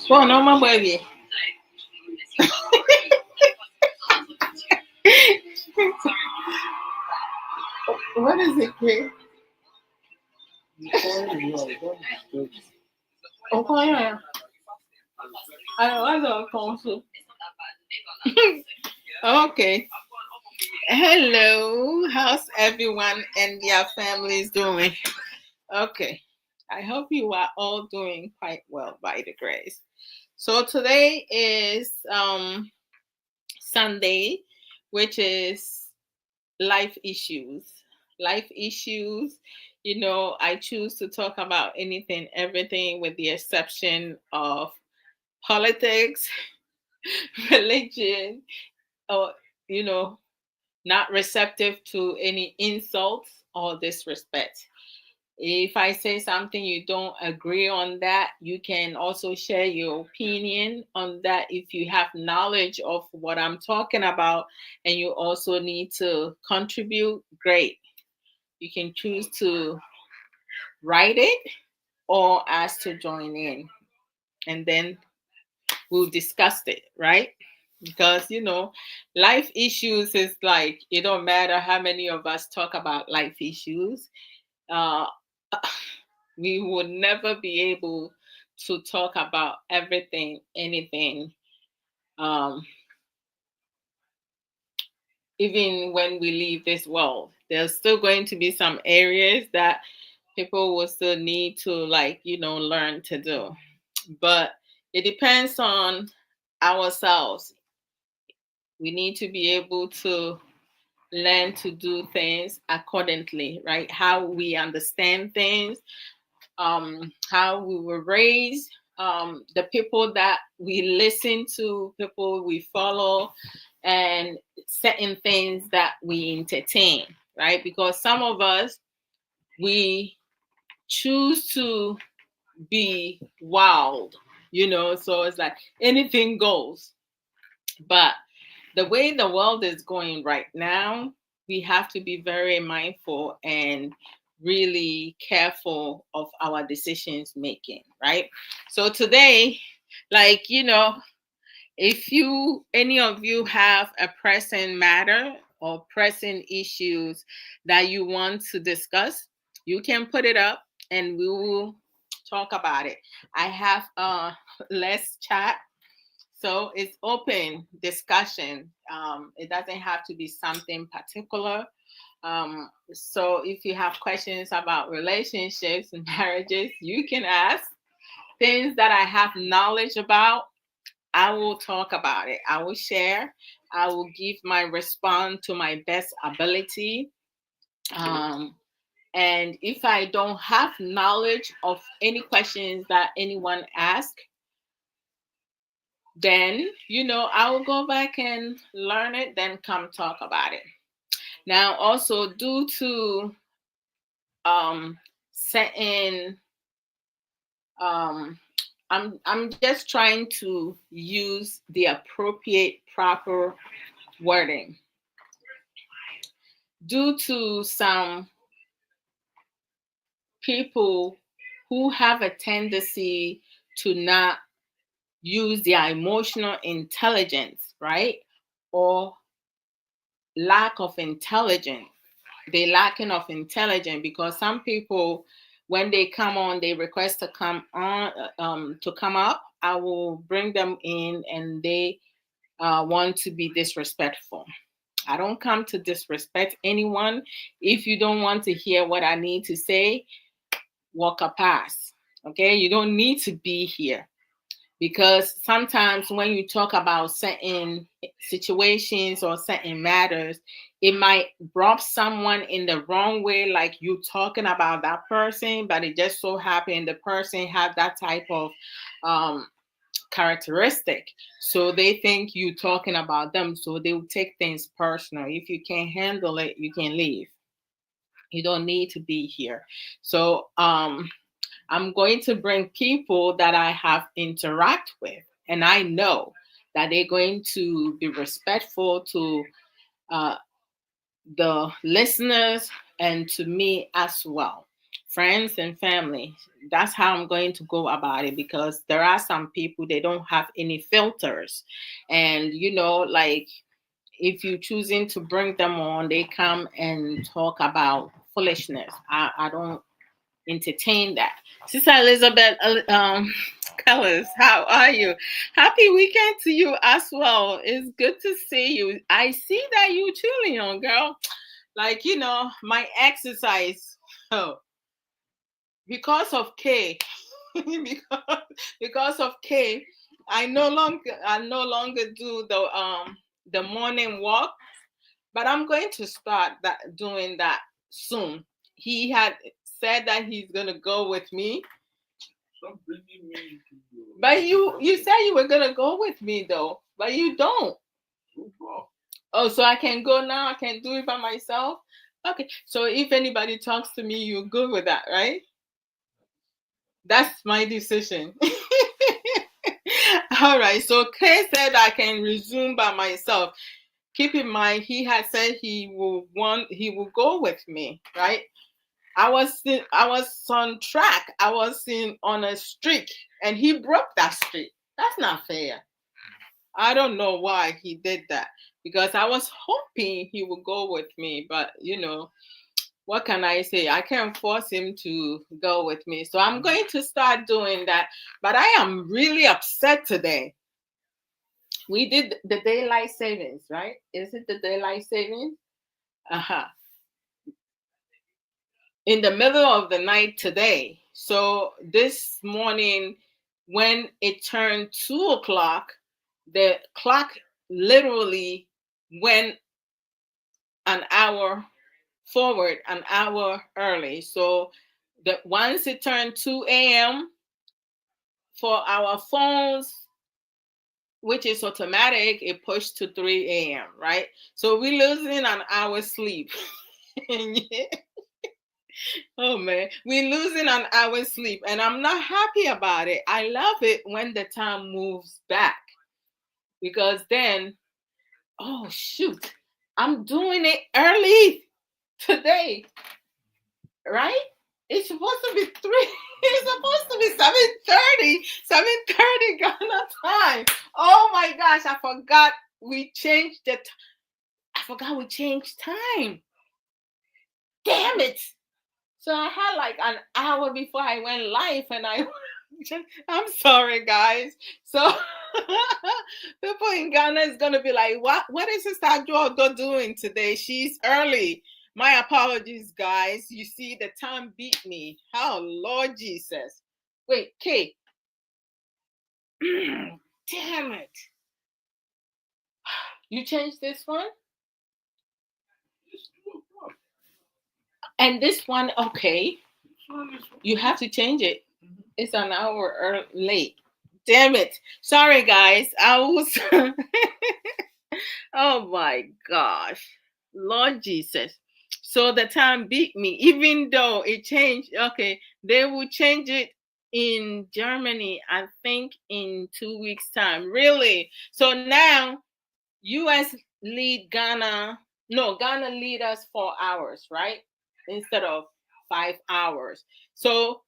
Oh, no, my baby. What is it, kid? Oh, yeah. I don't know. Okay. Hello. How's everyone and their families doing? Okay. I hope you are all doing quite well by the grace. So today is Sunday, which is life issues. Life issues, I choose to talk about anything, everything with the exception of politics, religion, or, you know, not receptive to any insults or disrespect. If I say something you don't agree on that, you can also share your opinion on that. If you have knowledge of what I'm talking about and you also need to contribute, great. You can choose to write it or ask to join in. And then we'll discuss it, right? Because, life issues is like, it don't matter how many of us talk about life issues. Uh, we would never be able to talk about everything, anything, um, even when we leave this world. There's still going to be some areas that people will still need to, like, learn to do. But it depends on ourselves. We need to be able to learn to do things accordingly, right? How we understand things, how we were raised, the people that we listen to, people we follow, and certain things that we entertain, right? Because some of us, we choose to be wild, so it's like anything goes. But the way the world is going right now, we have to be very mindful and really careful of our decisions making, right? So today, like, if any of you have a pressing matter or pressing issues that you want to discuss, you can put it up and we will talk about it. I have let's chat, so it's open discussion. It doesn't have to be something particular. So if you have questions about relationships and marriages, you can ask. Things that I have knowledge about, I will talk about it. I will share. I will give my response to my best ability. Um, and if I don't have knowledge of any questions that anyone asks, then I will go back and learn it, then come talk about it. Now, also due to certain um I'm just trying to use the appropriate proper wording due to some people who have a tendency to not use their emotional intelligence, right? Or lack of intelligence. They lacking of intelligence because some people, when they come on, they request to come on, to come up. I will bring them in, and they want to be disrespectful. I don't come to disrespect anyone. If you don't want to hear what I need to say, walk a pass. Okay, you don't need to be here. Because sometimes when you talk about certain situations or certain matters, it might rub someone in the wrong way, like you talking about that person, but it just so happened the person have that type of um, characteristic. So they think you talking about them, so they will take things personal. If you can't handle it, you can leave. You don't need to be here. So I'm going to bring people that I have interact with, and I know that they're going to be respectful to uh, the listeners and to me as well. friends and family. That's how I'm going to go about it, because there are some people, they don't have any filters. And like, if you choosing to bring them on, they come and talk about foolishness. I don't entertain that. Sister Elizabeth Colors, how are you? Happy weekend to you as well. It's good to see you. I see that you chilling on, girl. Like, my exercise. Oh, because of K. because, because of K, I no longer do the morning walk, but I'm going to start doing that soon. He had said that he's gonna go with me. Stop bringing me to you. But you said you were gonna go with me though, but you don't. Oh, so I can go now? I can do it by myself? Okay. So if anybody talks to me, you're good with that, right? That's my decision. All right. So Kay said I can resume by myself. Keep in mind, he had said he will go with me, right? I was on track. I was on a streak, and he broke that streak. That's not fair. I don't know why he did that, because I was hoping he would go with me, but what can I say? I can't force him to go with me. So I'm going to start doing that. But I am really upset today. We did the daylight savings, right? Is it the daylight savings? Uh-huh. In the middle of the night today. So this morning, when it turned 2 o'clock, the clock literally went an hour forward, an hour early. So once it turned 2 a.m. for our phones, which is automatic, it pushed to 3 a.m., right? So we're losing an hour's sleep. Oh man, we're losing an hour's sleep, and I'm not happy about it. I love it when the time moves back, because then, oh shoot, I'm doing it early today, right? It's supposed to be three. It's supposed to be 7:30. 7:30 Ghana time. Oh my gosh, I forgot we changed I forgot we changed time. Damn it. So I had like an hour before I went live, and I'm sorry, guys. So people in Ghana is gonna be like, what is Sister Adwoa Odo doing today? She's early. My apologies, guys. You see, the time beat me. Oh Lord Jesus. Wait, Kate. Damn it. You changed this one? And this one, okay. You have to change it. It's an hour late. Damn it. Sorry, guys. I was. Oh my gosh. Lord Jesus. So the time beat me, even though it changed. Okay. They will change it in Germany, I think, in 2 weeks' time. Really? So now, US lead Ghana. No, Ghana lead us 4 hours, right? Instead of 5 hours. So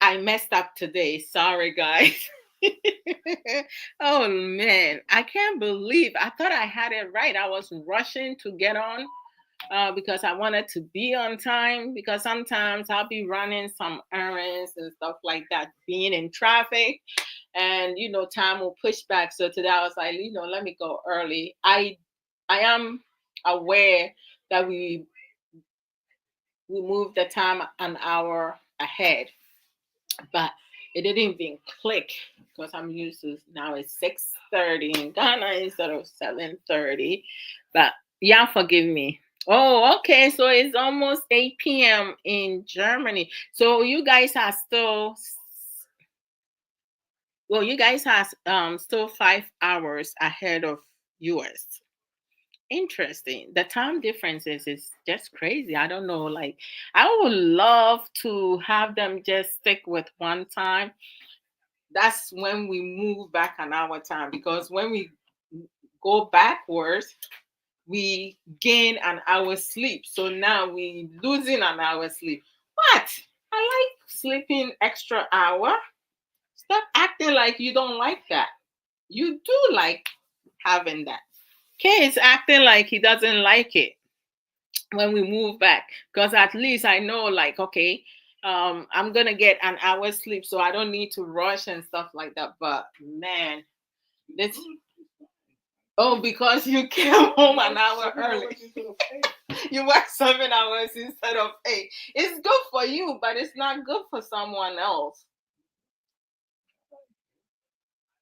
I messed up today. Sorry, guys. Oh man, I can't believe I thought I had it right. I was rushing to get on because I wanted to be on time. Because sometimes I'll be running some errands and stuff like that, being in traffic, and time will push back. So today I was like, let me go early. I am aware that we moved the time an hour ahead, but it didn't even click, because I'm used to now it's 6:30 in Ghana instead of 7:30. But yeah, forgive me. Oh, okay. So it's almost 8 p.m. in Germany. So you guys are still, well, you guys are still 5 hours ahead of US. Interesting. The time differences is just crazy. I don't know. Like, I would love to have them just stick with one time. That's when we move back an hour time, because when we go backwards, we gain an hour sleep. So now we losing an hour sleep. What? I like sleeping extra hour. Stop acting like you don't like that. You do like having that. Kay is acting like he doesn't like it when we move back. Because at least I know, like, okay, I'm gonna get an hour's sleep, so I don't need to rush and stuff like that. But man, this because you came home an hour early. You work 7 hours instead of 8. It's good for you, but it's not good for someone else.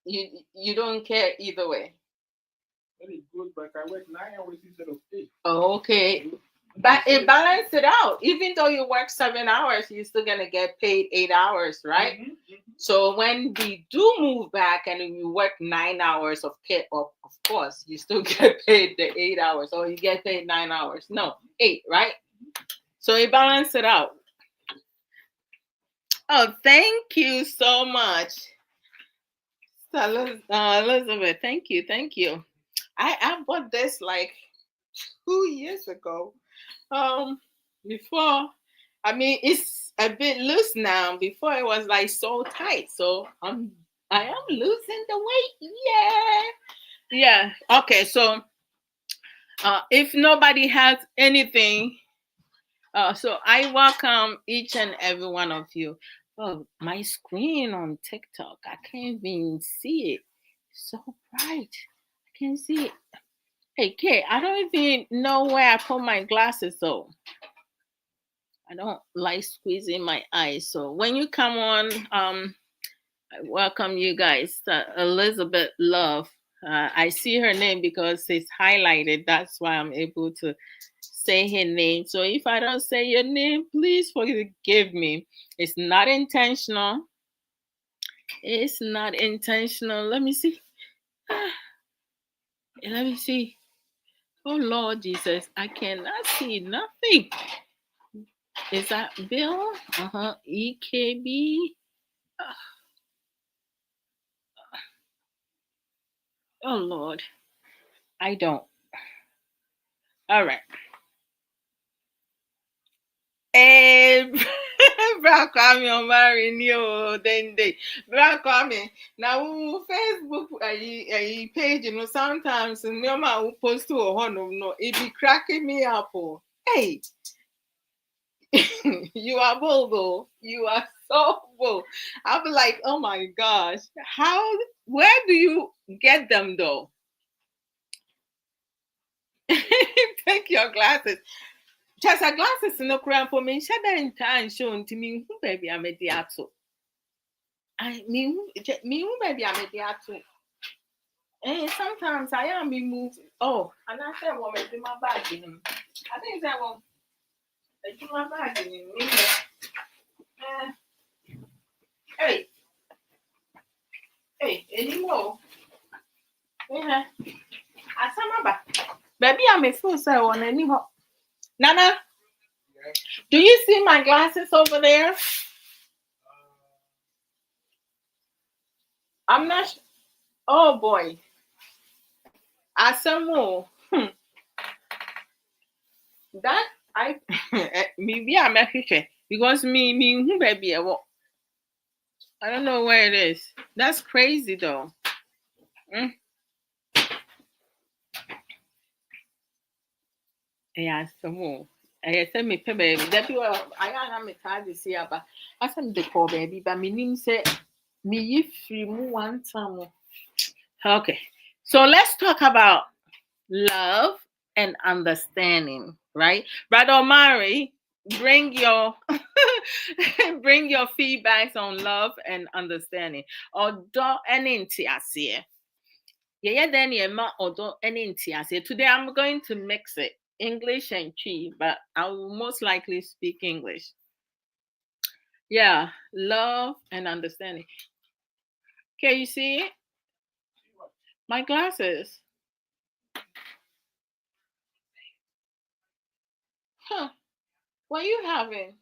You don't care either way. Very good, but I work 9 hours instead of 8. Okay. But it balanced it out. Even though you work 7 hours, you're still gonna get paid 8 hours, right? So when we do move back and you work 9 hours of care, of course, you still get paid the 8 hours, or you get paid 9 hours. No, 8, right? So it balanced it out. Oh, thank you so much, Elizabeth. Thank you. I bought this like 2 years ago. Before, I mean, it's a bit loose now. Before it was like so tight. So I am losing the weight. Yeah. Okay. So if nobody has anything, so I welcome each and every one of you. Oh, my screen on TikTok, I can't even see it. It's so bright. I can't see it. Hey, Kay, I don't even know where I put my glasses though. I don't like squeezing my eyes. So when you come on, I welcome you guys. Elizabeth Love. I see her name because it's highlighted. That's why I'm able to say her name. So if I don't say your name, please forgive me. It's not intentional. It's not intentional. Let me see. Let me see. Oh Lord Jesus, I cannot see nothing. Is that Bill? EKB. Oh Lord, I don't. All right. Bra Kwame Omari ni o dende. Bra Kwame. Now Facebook page, you know, sometimes normal will post to a honor, no, it be cracking me up. Oh. Hey, you are bold though. You are so bold. I'll be like, oh my gosh, where do you get them though? Take your glasses. Just a glasses no crown for me. Shut that time shown to me who baby I'm a diato. I mean me who baby I'm a diato. And sometimes I am be moved. Oh, and I said well in my bag in him. I think that one I do my bag in him. Hey, anymore. Yeah. I saw my back. Baby, I'm a fool, so on any Nana, Yeah. do you see my glasses over there? I'm not. Oh boy. I saw more. That I maybe I'm a future because me who baby I don't know where it is. That's crazy though. Mm. Yeah, some more. I said me pay baby. That people I am me tired this year, but I said the call baby, but me name say me if you one time. Okay, so let's talk about love and understanding, right? Brother Omari, bring your bring your feedbacks on love and understanding. Odo eninti asie. Yeah, then ma odo eninti asie. Today I'm going to mix it, English and Chi, but I will most likely speak English. Yeah, love and understanding. Can you see it? My glasses. Huh. What are you having?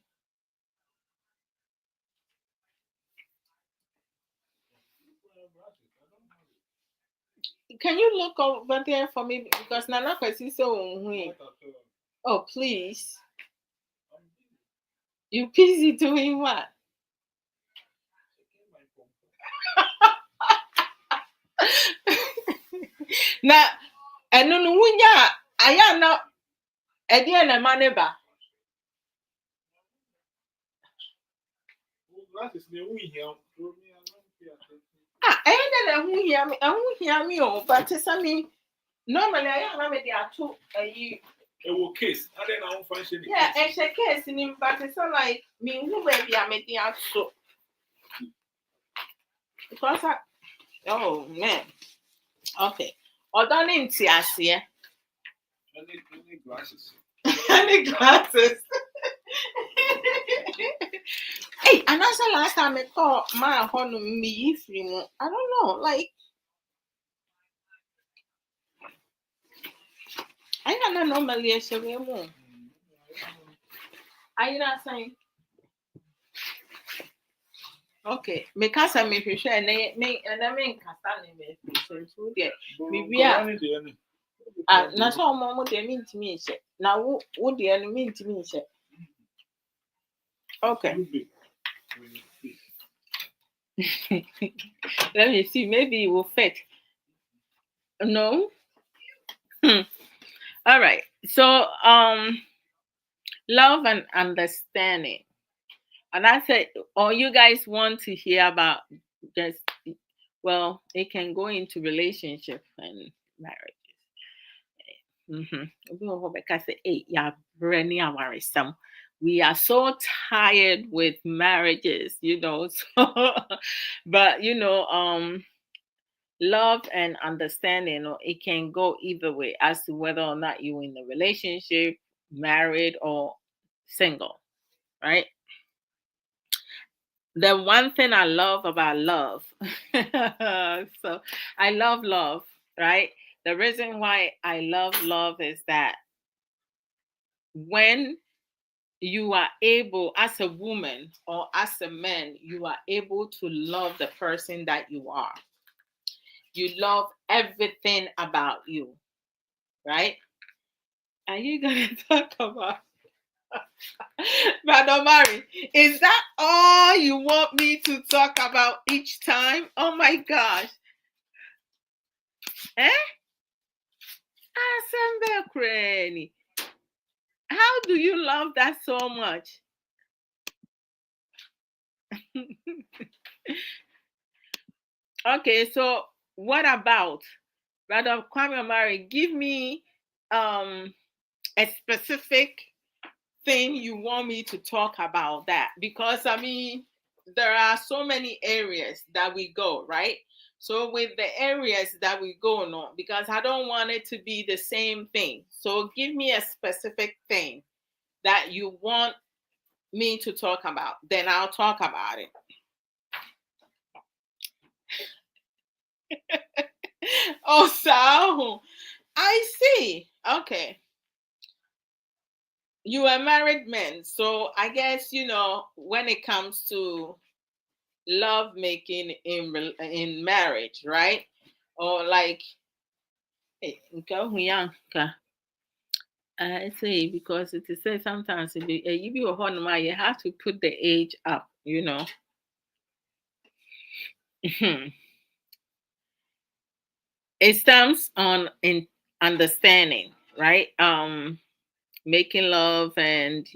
Can you look over there for me? Because Nana Kwesi so. Oh, please. You busy doing what? Na eno no wunya aya na ede na ma ne ba. Glasses, they won't hear. Ah, na hu hia me o, but say me normally aya na me dey ato ayi. It will case. I don't know function. Yeah, and she case ni but it's like me who baby I me dey ato. Because oh man. Okay. Odo ni nti ase. Any glasses. Any glasses. Hey, and that's the last time I thought my honor me free. I don't know, like I don't know normally a show more. Are you not saying? Okay, because I make sure and me and I mean Castan so there. Maybe na so mo de mean to me she. Na wo de mean to me she. Okay. Let me see, maybe it will fit. No. All right. So love and understanding. And I said, or you guys want to hear about just well, it can go into relationship and marriage. Because we are so tired with marriages, So, but love and understanding, it can go either way as to whether or not you're in a relationship, married, or single, right? The one thing I love about love, so I love love, right? The reason why I love love is that when you are able, as a woman or as a man, you are able to love the person that you are. You love everything about you, right? Are you going to talk about Madam Mary? Is that all you want me to talk about each time? Oh my gosh. Eh? Asembe Cranny. How do you love that so much? Okay, so what about Brother Kwame Mary? Give me a specific thing you want me to talk about that, because I mean there are so many areas that we go, right? So with the areas that we go on, because I don't want it to be the same thing, so give me a specific thing that you want me to talk about, then I'll talk about it. Oh, so I see. Okay, you are married men, so I guess when it comes to love making in marriage, right? Or like, I say, because it is said sometimes you be a you have to put the age up. It stems on in understanding, right? Making love and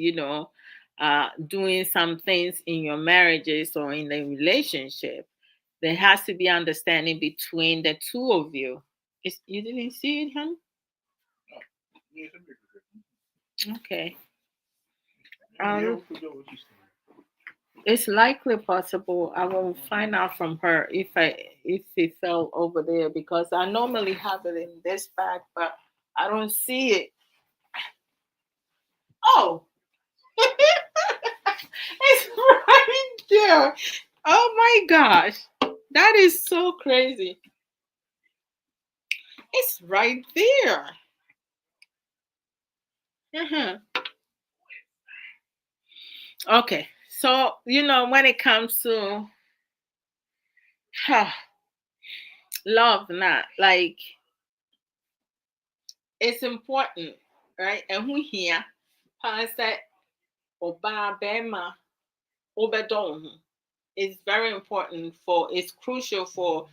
doing some things in your marriages or in the relationship. There has to be understanding between the two of you. You didn't see it, honey? Okay. It's likely possible. I will find out from her if it fell over there, because I normally have it in this bag, but I don't see it. Oh, it's right there. Oh my gosh. That is so crazy. It's right there. Uh-huh. Okay. So, when it comes to love, not like it's important, right? And we here, Oba bema obedon. It's very important for, it's crucial for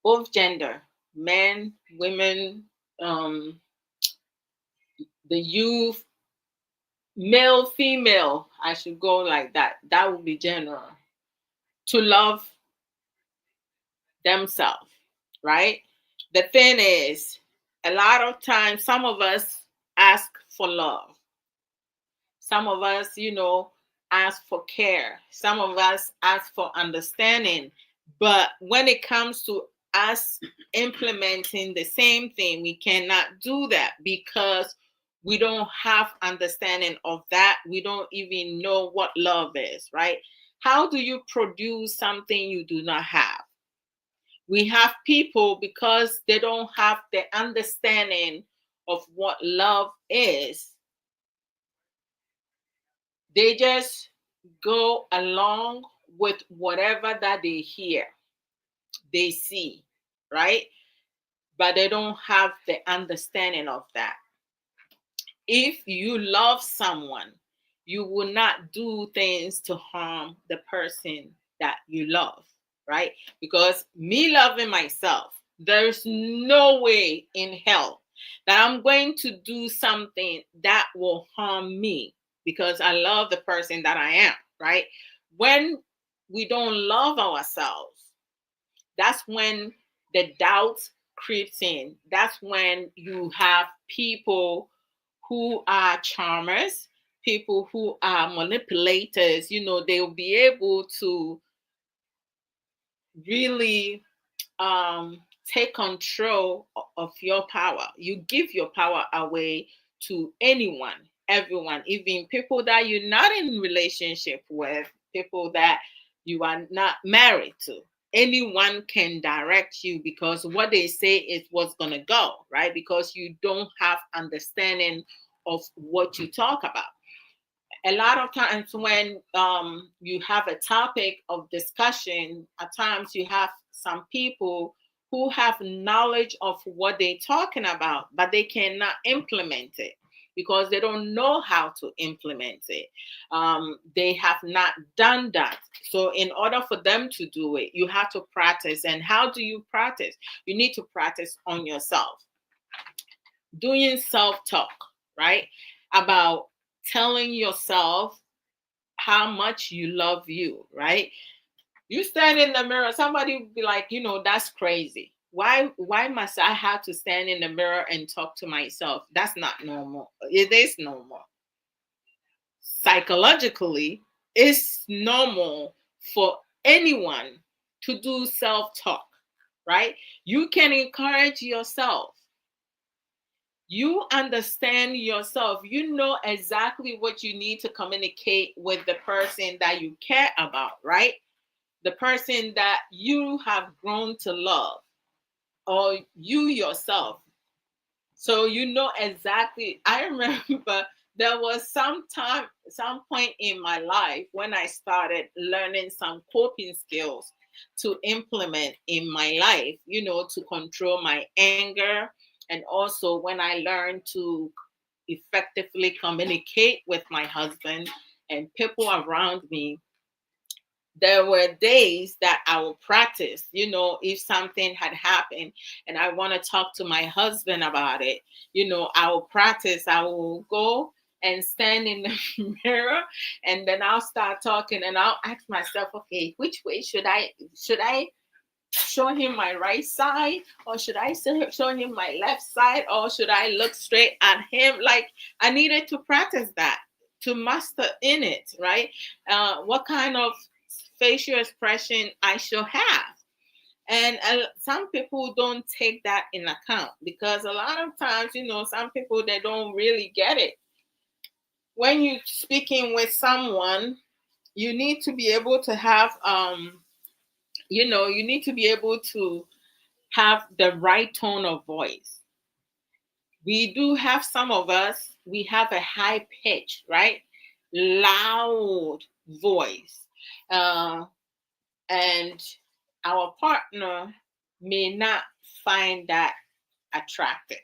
both gender, men, women, um, the youth, male, female. I should go like that. That would be general. To love themselves, right? The thing is, a lot of times, some of us ask for love. Some of us, ask for care. Some of us ask for understanding. But when it comes to us implementing the same thing, we cannot do that because we don't have understanding of that. We don't even know what love is, right? How do you produce something you do not have? We have people, because they don't have the understanding of what love is, they just go along with whatever that they hear, they see, right? But they don't have the understanding of that. If you love someone, you will not do things to harm the person that you love, right? Because me loving myself, there's no way in hell that I'm going to do something that will harm me because I love the person that I am, right? When we don't love ourselves, that's when the doubt creeps in. That's when you have people who are charmers, people who are manipulators. They'll be able to really take control of your power. You give your power away to anyone, everyone, even people that you're not in relationship with, people that you are not married to. Anyone can direct you because what they say is what's going to go, right? Because you don't have understanding of what you talk about. A lot of times when you have a topic of discussion, at times you have some people who have knowledge of what they're talking about, but they cannot implement it because they don't know how to implement it. They have not done that. So in order for them to do it, you have to practice. And how do you practice? You need to practice on yourself, doing self-talk, right? About telling yourself how much you love you, right? You stand in the mirror, somebody would be like, that's crazy. Why must I have to stand in the mirror and talk to myself? That's not normal. It is normal. Psychologically, it's normal for anyone to do self-talk, right? You can encourage yourself. You understand yourself. You know exactly what you need to communicate with the person that you care about, right? The person that you have grown to love, or you yourself. So you know exactly. I remember there was some point in my life when I started learning some coping skills to implement in my life, to control my anger. And also when I learned to effectively communicate with my husband and people around me, there were days that I would practice, if something had happened and I want to talk to my husband about it, I will practice. I will go and stand in the mirror, and then I'll start talking and I'll ask myself, okay, which way should I show him my right side, or should I show him my left side, or should I look straight at him? Like, I needed to practice that to master in it, right? What kind of facial expression I should have. And some people don't take that in account because a lot of times, some people, they don't really get it. When you're speaking with someone, you need to be able to have, you need to be able to have the right tone of voice. We do have, some of us, we have a high pitch, right? Loud voice. Uh, and our partner may not find that attractive.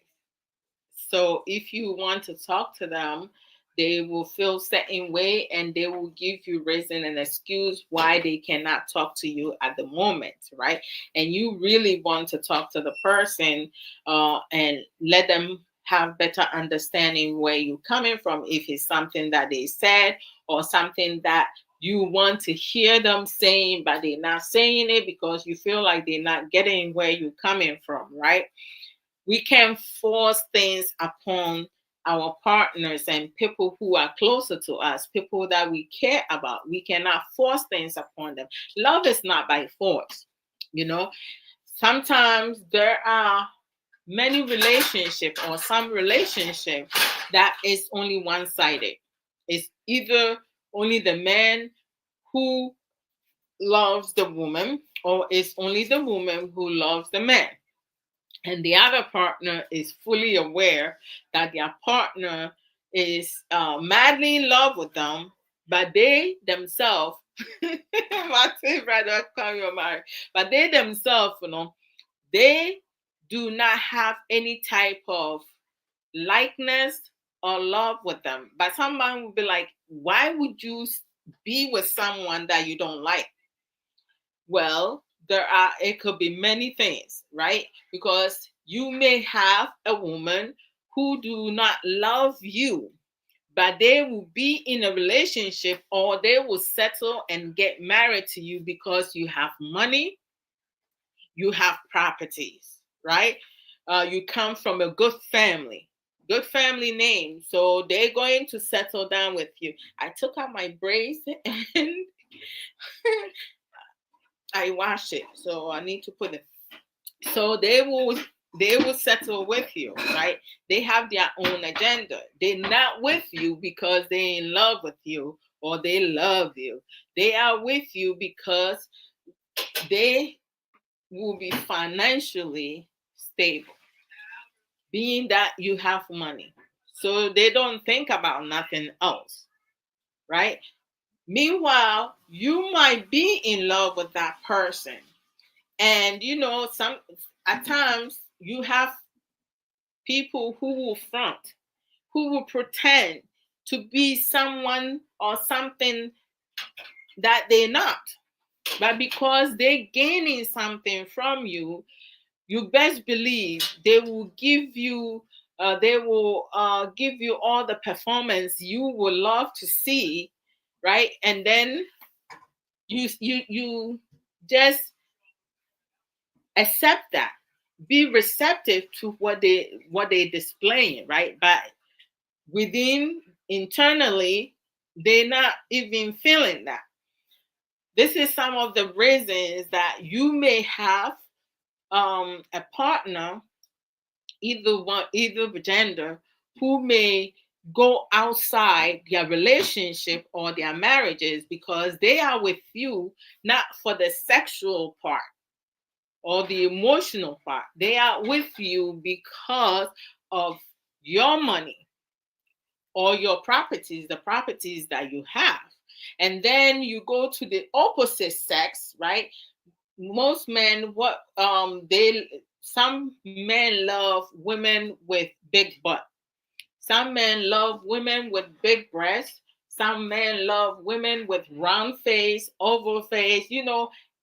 So if you want to talk to them, They will feel certain way, and they will give you reason and excuse why they cannot talk to you at the moment, right? And you really want to talk to the person, and let them have better understanding where you're coming from, if it's something that they said or something that you want to hear them saying but they're not saying it because you feel like they're not getting where you're coming from, right? We can force things upon our partners and people who are closer to us, people that we care about. We cannot force things upon them. Love is not by force, you know. Sometimes there are many relationships or some relationship that is only one-sided. It's either only the man who loves the woman, or it's only the woman who loves the man, and the other partner is fully aware that their partner is madly in love with them, but they themselves, my brother, come your married, but they themselves, they do not have any type of likeness or love with them. But someone would be like, why would you be with someone that you don't like? Well, it could be many things, right? Because you may have a woman who do not love you, but they will be in a relationship, or they will settle and get married to you because you have money, you have properties, right? You come from a good family name. So they're going to settle down with you. I took out my braids and I washed it. So I need to put it. So they will settle with you, right? They have their own agenda. They're not with you because they're in love with you or they love you. They are with you because they will be financially stable, being that you have money. So they don't think about nothing else, right? Meanwhile, you might be in love with that person. And some at times you have people who will front, who will pretend to be someone or something that they're not. But because they're gaining something from you, you best believe they will give you all the performance you would love to see, right? And then you just accept that, be receptive to what they displaying, right? But within internally, they're not even feeling that. This is some of the reasons that you may have a partner, either gender, who may go outside their relationship or their marriages because they are with you not for the sexual part or the emotional part. They are with you because of your money or your properties, the properties that you have. And then you go to the opposite sex, right? Most men, some men love women with big butt. Some men love women with big breasts. Some men love women with round face, oval face.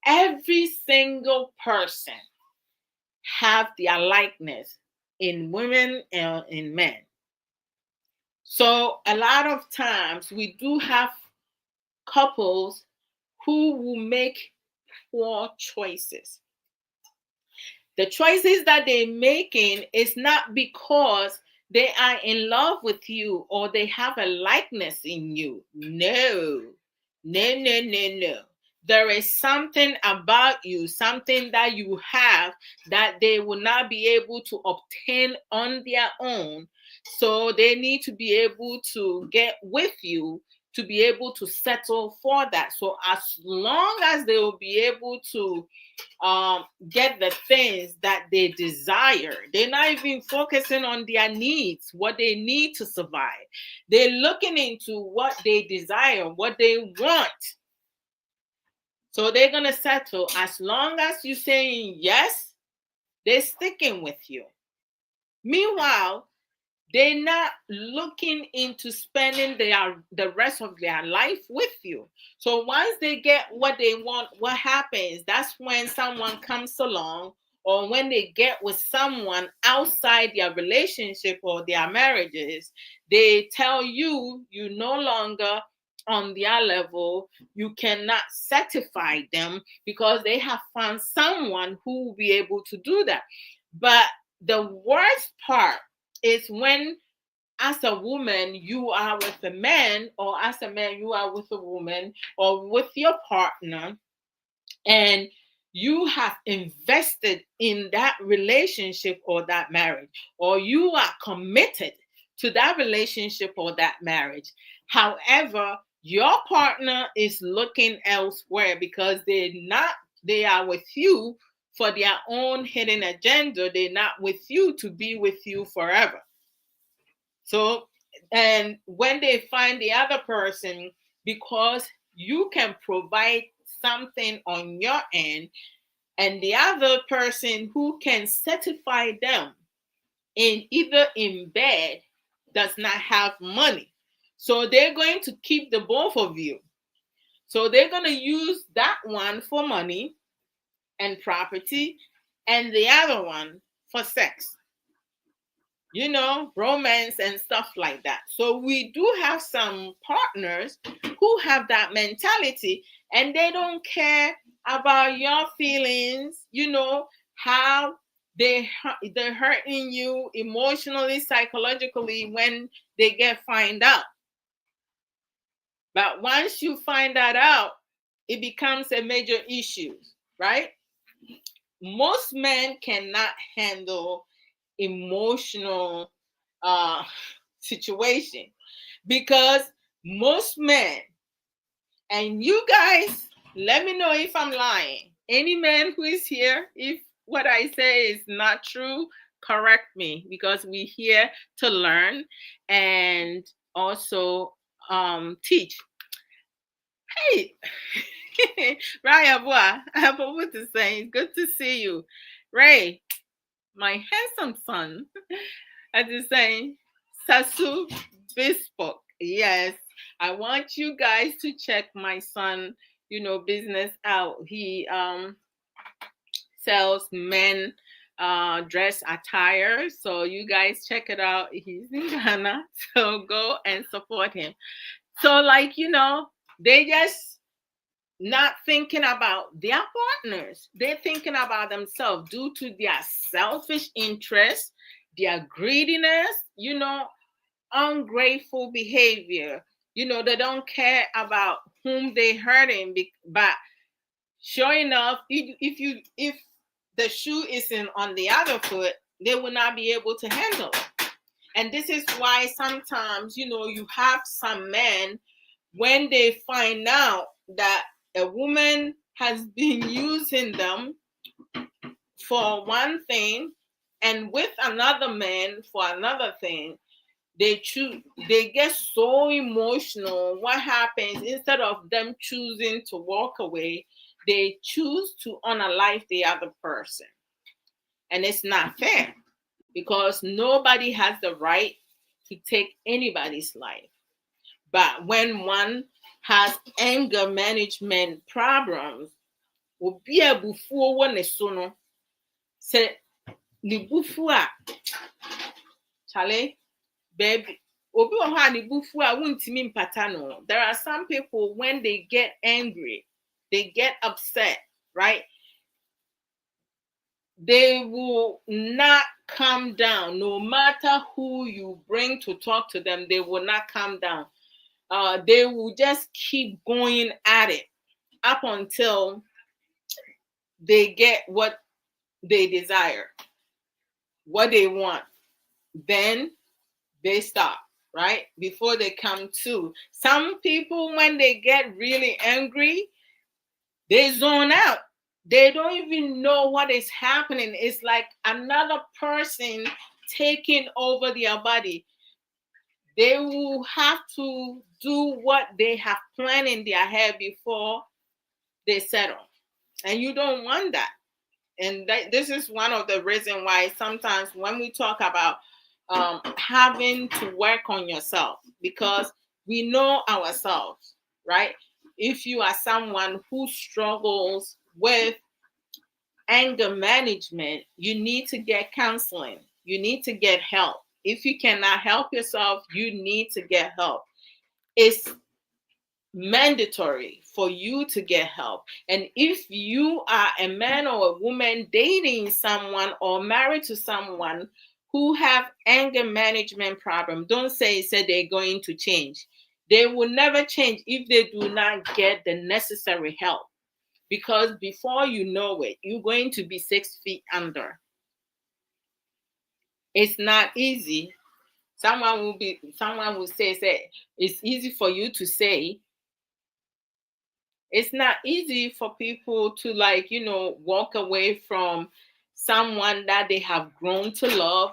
Every single person have their likeness in women and in men. So a lot of times we do have couples who will make poor choices. The choices that they're making is not because they are in love with you or they have a likeness in you. No, no, no, no, no. There is something about you, something that you have that they will not be able to obtain on their own. So they need to be able to get with you to be able to settle for that. So as long as they will be able to get the things that they desire. They're not even focusing on their needs, what they need to survive. They're looking into what they desire, what they want. So they're going to settle. As long as you're saying yes, they're sticking with you. Meanwhile, They're not looking into spending the rest of their life with you. So once they get what they want, what happens? That's when someone comes along, or when they get with someone outside their relationship or their marriages, they tell you you no longer on their level. You cannot certify them because they have found someone who will be able to do that. But the worst part is when, as a woman, you are with a man, or as a man, you are with a woman, or with your partner, and you have invested in that relationship or that marriage, or you are committed to that relationship or that marriage. However, your partner is looking elsewhere because they are with you for their own hidden agenda. They're not with you to be with you forever. So, and when they find the other person, because you can provide something on your end, and the other person who can certify them in either in bed does not have money. So they're going to keep the both of you. So they're going to use that one for money and property, and the other one for sex, romance and stuff like that. So we do have some partners who have that mentality, and they don't care about your feelings, how they're hurting you emotionally, psychologically when they get find out. But once you find that out, it becomes a major issue, right? Most men cannot handle emotional uh situation, because most men, and you guys, let me know if I'm lying. Any man who is here, if what I say is not true, correct me, because we're here to learn and also teach. Hey, Ray Adwoa, I have a word to say. Good to see you. Ray, my handsome son, as you saying, Sasu Bespoke. Yes, I want you guys to check my son, business out. He sells men dress attire. So you guys check it out. He's in Ghana. So go and support him. So, like, they just not thinking about their partners. They're thinking about themselves due to their selfish interest, their greediness, ungrateful behavior. They don't care about whom they hurting. But sure enough, if the shoe isn't on the other foot, they will not be able to handle it. And this is why sometimes, you have some men, when they find out that a woman has been using them for one thing and with another man for another thing, they get so emotional. What happens, instead of them choosing to walk away, they choose to unalive the other person. And it's not fair, because nobody has the right to take anybody's life. But when one has anger management problems, obi a bufuo wɔ ne so no, sɛ ne bufu a, chale, baby, obi wɔ hɔ a ne bufu a wuntimi mpata no. There are some people, when they get angry, they get upset, right? They will not calm down. No matter who you bring to talk to them, they will not calm down. They will just keep going at it up until they get what they desire, what they want. Then they stop, right? Before they come to. Some people, when they get really angry, they zone out. They don't even know what is happening. It's like another person taking over their body. They will have to do what they have planned in their head before they settle. And you don't want that. And this is one of the reasons why sometimes when we talk about having to work on yourself, because we know ourselves, right? If you are someone who struggles with anger management, you need to get counseling. You need to get help. If you cannot help yourself, you need to get help. It's mandatory for you to get help. And if you are a man or a woman dating someone or married to someone who have anger management problem, don't say they're going to change. They will never change if they do not get the necessary help, because before you know it, you're going to be 6 feet under. It's not easy. Someone will say it's easy for you to say. It's not easy for people to, like, walk away from someone that they have grown to love,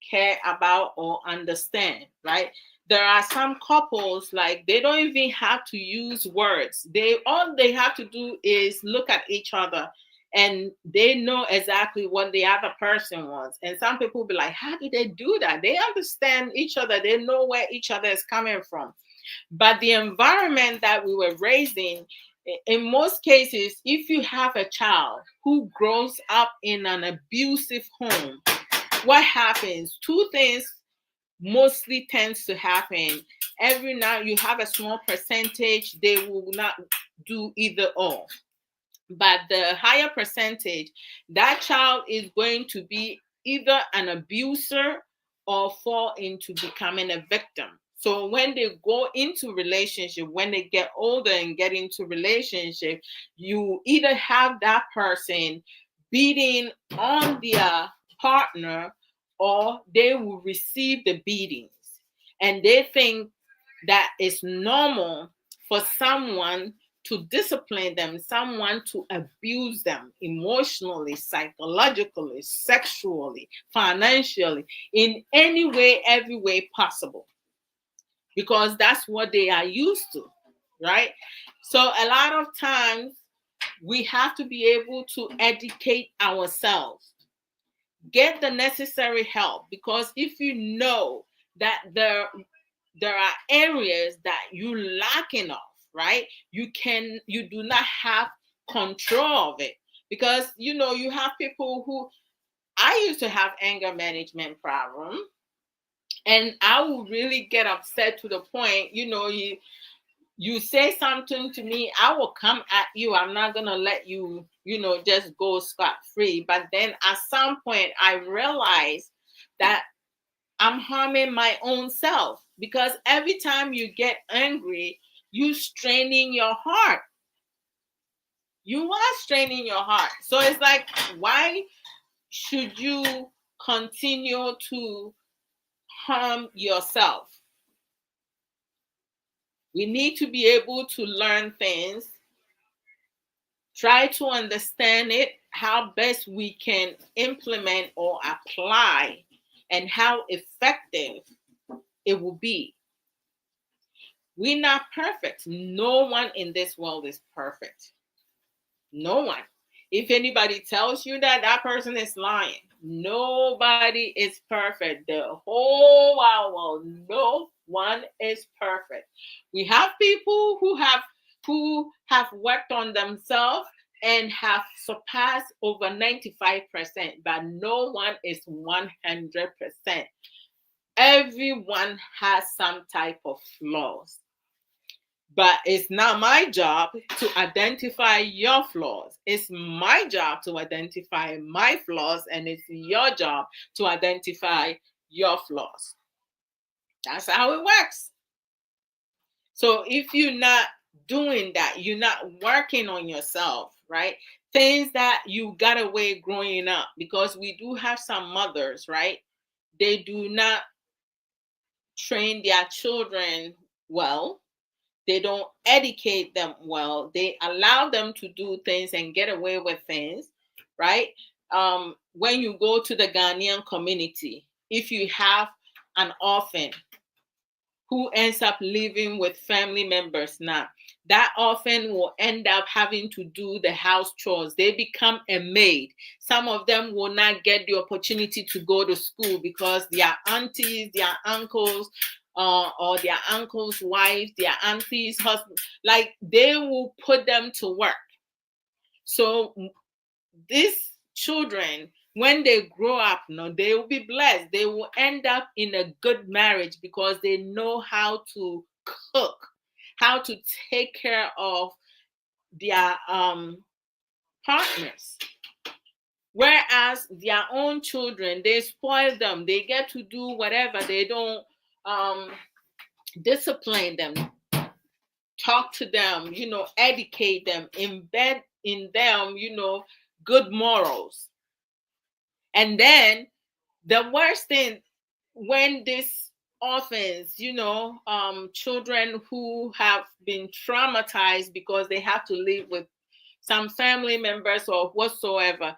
care about, or understand, right? There are some couples, like, they don't even have to use words. They have to do is look at each other, and they know exactly what the other person wants. And some people be like, how do they do that? They understand each other. They know where each other is coming from. But the environment that we were raised in most cases, if you have a child who grows up in an abusive home, what happens? Two things mostly tends to happen. Every now you have a small percentage, they will not do either or. But the higher percentage, that child is going to be either an abuser or fall into becoming a victim. So when they go into relationship, when they get older and get into relationship, you either have that person beating on their partner, or they will receive the beatings. And they think that it's normal for someone to discipline them, someone to abuse them emotionally, psychologically, sexually, financially, in any way, every way possible, because that's what they are used to, right? So a lot of times we have to be able to educate ourselves, get the necessary help, because if you know that there are areas that you lacking of, right? You do not have control of it, because you have people who, I used to have anger management problem, and I would really get upset to the point, you say something to me, I will come at you. I'm not gonna let you, just go scot free. But then at some point I realized that I'm harming my own self, because every time you get angry, you straining your heart. You are straining your heart. So it's like, why should you continue to harm yourself? We need to be able to learn things, try to understand it, how best we can implement or apply, and how effective it will be. We're not perfect. No one in this world is perfect. No one. If anybody tells you that, that person is lying. Nobody is perfect. The whole wide world, no one is perfect. We have people who have worked on themselves and have surpassed over 95%, but no one is 100%. Everyone has some type of flaws. But it's not my job to identify your flaws. It's my job to identify my flaws, and it's your job to identify your flaws. That's how it works. So if you're not doing that, you're not working on yourself, right? Things that you got away growing up, because we do have some mothers, right? They do not train their children well. They don't educate them well. They allow them to do things and get away with things, right? When you go to the Ghanaian community, if you have an orphan who ends up living with family members now, that often will end up having to do the house chores. They become a maid. Some of them will not get the opportunity to go to school because their aunties, their uncles, or their uncles' wives, their aunties' husbands, like they will put them to work. So these children, when they grow up, no, they will be blessed. They will end up in a good marriage because they know how to cook, how to take care of their partners. Whereas their own children, they spoil them. They get to do whatever. They don't um, discipline them, talk to them, educate them, embed in them, good morals. And then the worst thing, when this orphans, children who have been traumatized because they have to live with some family members or whatsoever,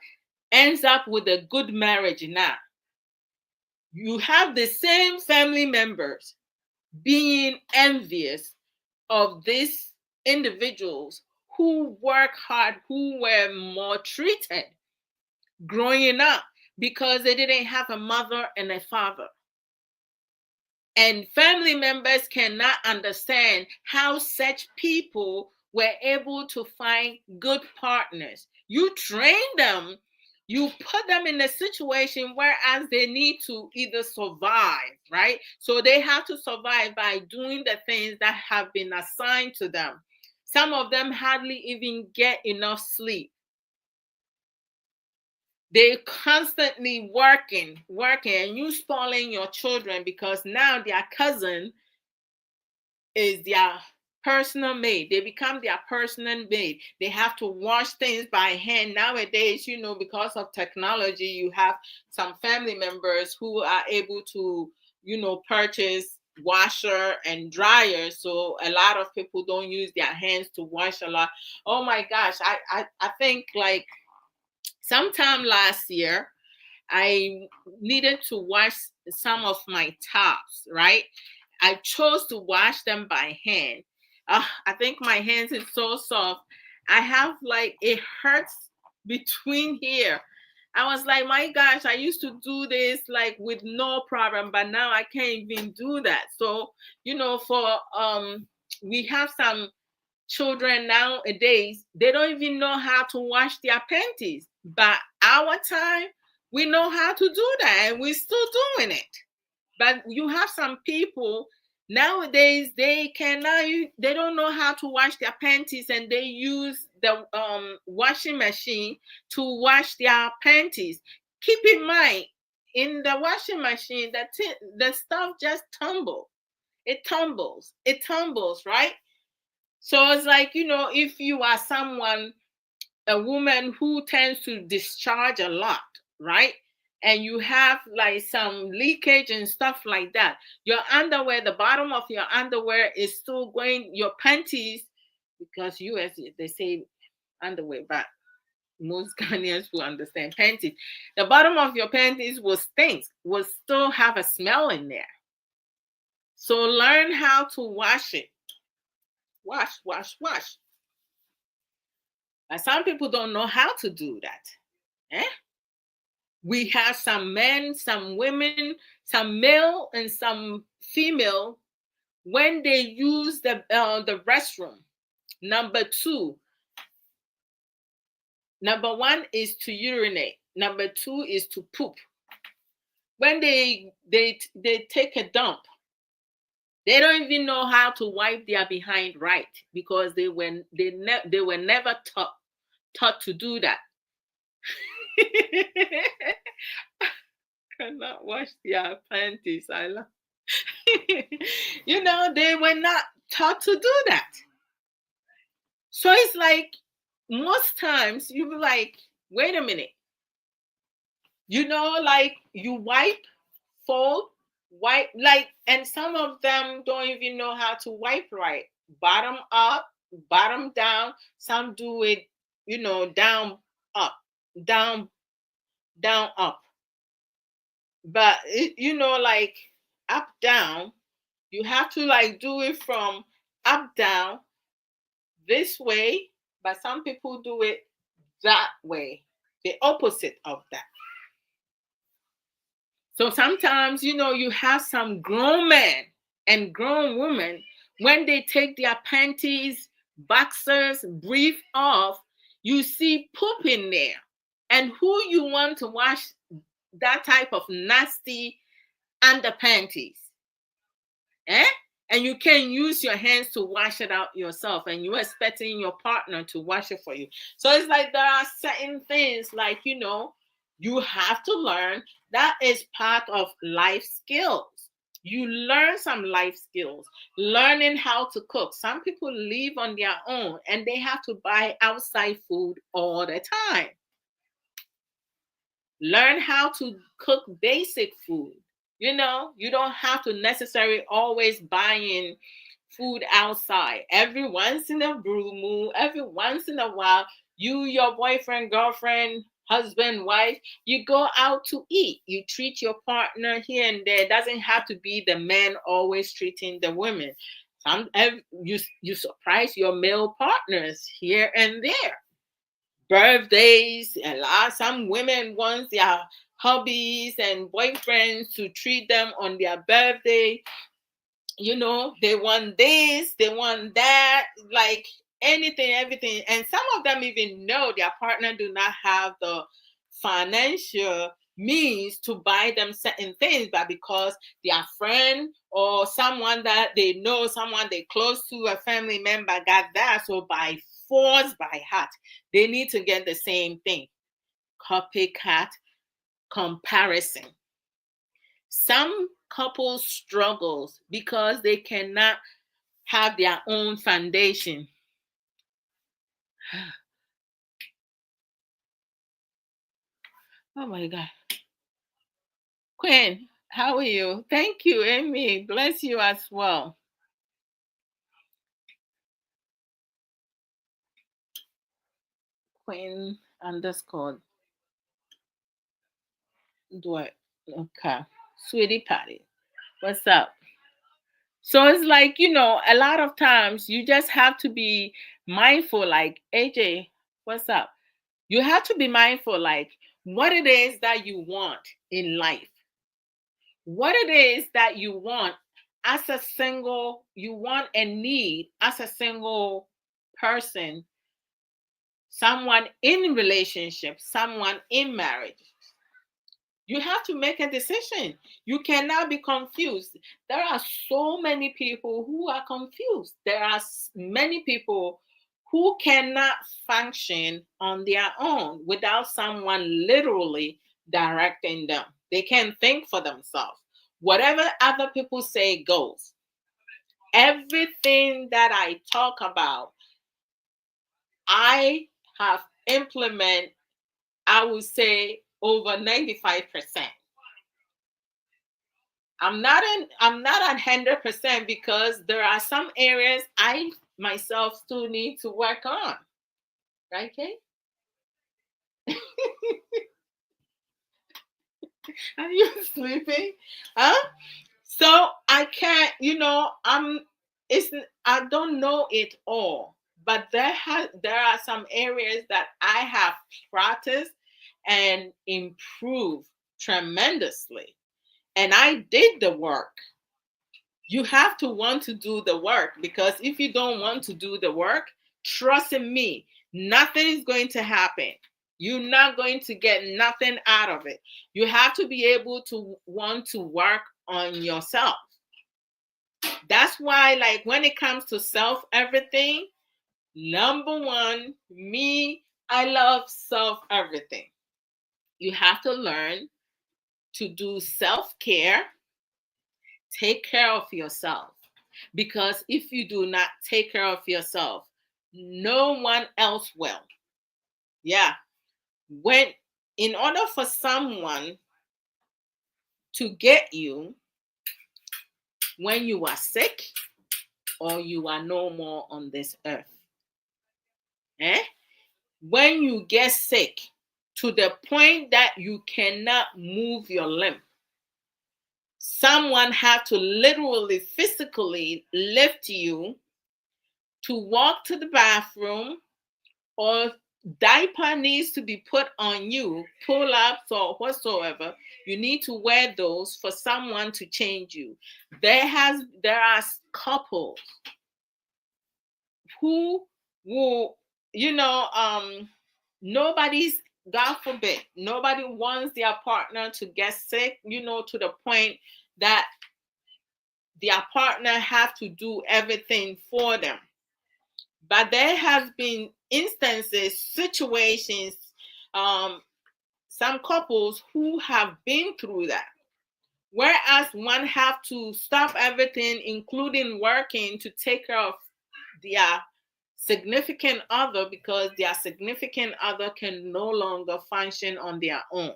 ends up with a good marriage now. You have the same family members being envious of these individuals who work hard, who were maltreated growing up because they didn't have a mother and a father. And family members cannot understand how such people were able to find good partners. You train them, you put them in a situation whereas they need to either survive, right? So they have to survive by doing the things that have been assigned to them. Some of them hardly even get enough sleep. They constantly working, and you spoiling your children because now their cousin is their personal maid. They become their personal maid. They have to wash things by hand. Nowadays, because of technology, you have some family members who are able to, purchase washer and dryer. So a lot of people don't use their hands to wash a lot. Oh my gosh, I think like sometime last year, I needed to wash some of my tops, right? I chose to wash them by hand. I think my hands is so soft. I have like, it hurts between here. I was like, my gosh, I used to do this like with no problem, but now I can't even do that. So, for we have some children nowadays, they don't even know how to wash their panties. But our time, we know how to do that, and we're still doing it. But you have some people nowadays, they don't know how to wash their panties, and they use the washing machine to wash their panties. Keep in mind, in the washing machine, the stuff just tumbles, right? So it's like, if you are someone, a woman who tends to discharge a lot, right? And you have like some leakage and stuff like that. Your underwear, the bottom of your underwear is still going, your panties, because US, they say underwear, but most Ghanaians will understand panties. The bottom of your panties will still have a smell in there. So learn how to wash it. Wash, wash, wash. But some people don't know how to do that. Eh? We have some men, some women, some male and some female. When they use the restroom, number one is to urinate. Number two is to poop. When they take a dump, they don't even know how to wipe their behind right because they were never taught to do that. Cannot wash their panties. I love. They were not taught to do that. So it's like most times you be like, wait a minute. Like you wipe, fold, wipe, like, and some of them don't even know how to wipe right. Bottom up, bottom down. Some do it, down, up, down, down, up. But like up, down, you have to like do it from up, down, this way, but some people do it that way, the opposite of that. So sometimes, you have some grown men and grown women, when they take their panties, boxers, brief off, you see poop in there. And who you want to wash that type of nasty underpanties? Eh? And you can use your hands to wash it out yourself, and you're expecting your partner to wash it for you. So it's like there are certain things, like, you have to learn. That is part of life skills. You learn some life skills, learning how to cook. Some people live on their own and they have to buy outside food all the time. Learn how to cook basic food. You don't have to necessarily always buying food outside. Every once in a blue moon, every once in a while, you, your boyfriend, girlfriend, husband, wife, you go out to eat. You treat your partner here and there. It doesn't have to be the man always treating the women. You surprise your male partners here and there. Birthdays, some women want their hubbies and boyfriends to treat them on their birthday. They want this, they want that, like anything, everything. And some of them even know their partner do not have the financial means to buy them certain things, but because their friend or someone that they know, someone they close to, a family member got that, so by force, by heart, they need to get the same thing. Copycat comparison. Some couples struggles because they cannot have their own foundation. Oh my God. Quinn, how are you? Thank you, Amy. Bless you as well. Quinn underscore Dwight. Okay. Sweetie Patty. What's up? So it's like, a lot of times you just have to be mindful, like, AJ, what's up? You have to be mindful, like, what it is that you want in life. What it is that you want you want and need as a single person, someone in relationship, someone in marriage. You have to make a decision. You cannot be confused. There are so many people who are confused. There are many people who cannot function on their own without someone literally directing them. They can't think for themselves. Whatever other people say goes. Everything that I talk about, I have implemented, I would say, over 95%. I'm not 100% because there are some areas I myself still need to work on. Right, Kate? Are you sleeping? Huh? So I can't, I don't know it all, but there are some areas that I have practiced and improved tremendously. And I did the work. You have to want to do the work, because if you don't want to do the work, trust in me, nothing is going to happen. You're not going to get nothing out of it. You have to be able to want to work on yourself. That's why, like, when it comes to self everything, number one, me, I love self everything. You have to learn to do self-care, take care of yourself. Because if you do not take care of yourself, no one else will. Yeah. In order for someone to get you when you are sick or you are no more on this earth, when you get sick to the point that you cannot move your limb, someone have to literally physically lift you to walk to the bathroom, or diaper needs to be put on you, pull ups or whatsoever, you need to wear those for someone to change you. There are couples who will, you know, nobody's, God forbid, nobody wants their partner to get sick, to the point that their partner have to do everything for them. But there have been instances, situations, um, some couples who have been through that. Whereas one have to stop everything, including working, to take care of their significant other because their significant other can no longer function on their own.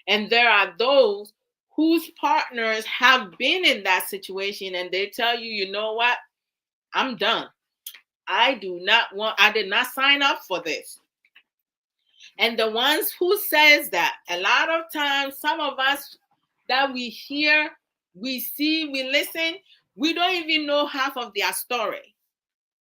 And there are those whose partners have been in that situation and they tell you, you know what? I'm done. I did not sign up for this. And the ones who says that, a lot of times, some of us that we hear, we see, we listen, we don't even know half of their story.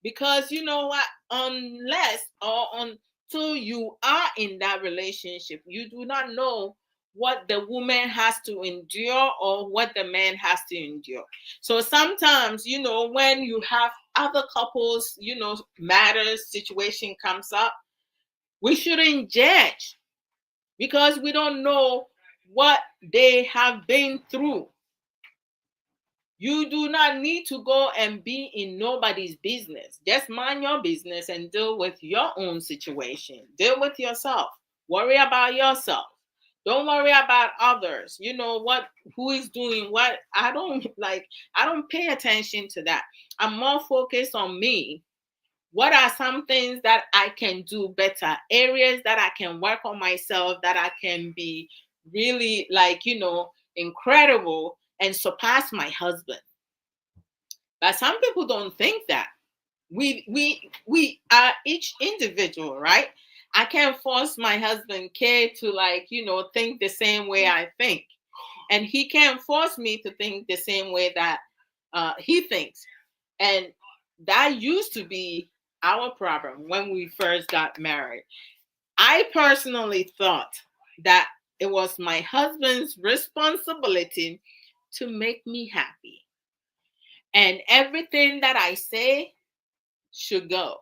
Because you know what? Unless or until you are in that relationship, you do not know what the woman has to endure or what the man has to endure. So sometimes, when you have other couples, matters, situation comes up, we shouldn't judge because we don't know what they have been through. You do not need to go and be in nobody's business. Just mind your business and deal with your own situation. Deal with yourself. Worry about yourself. Don't worry about others. You know what, who is doing what. I don't pay attention to that. I'm more focused on me. What are some things that I can do better? Areas that I can work on myself, that I can be really incredible and surpass my husband. But some people don't think that. We are each individual, right? I can't force my husband K to think the same way I think. And he can't force me to think the same way that he thinks. And that used to be our problem when we first got married. I personally thought that it was my husband's responsibility to make me happy. And everything that I say should go.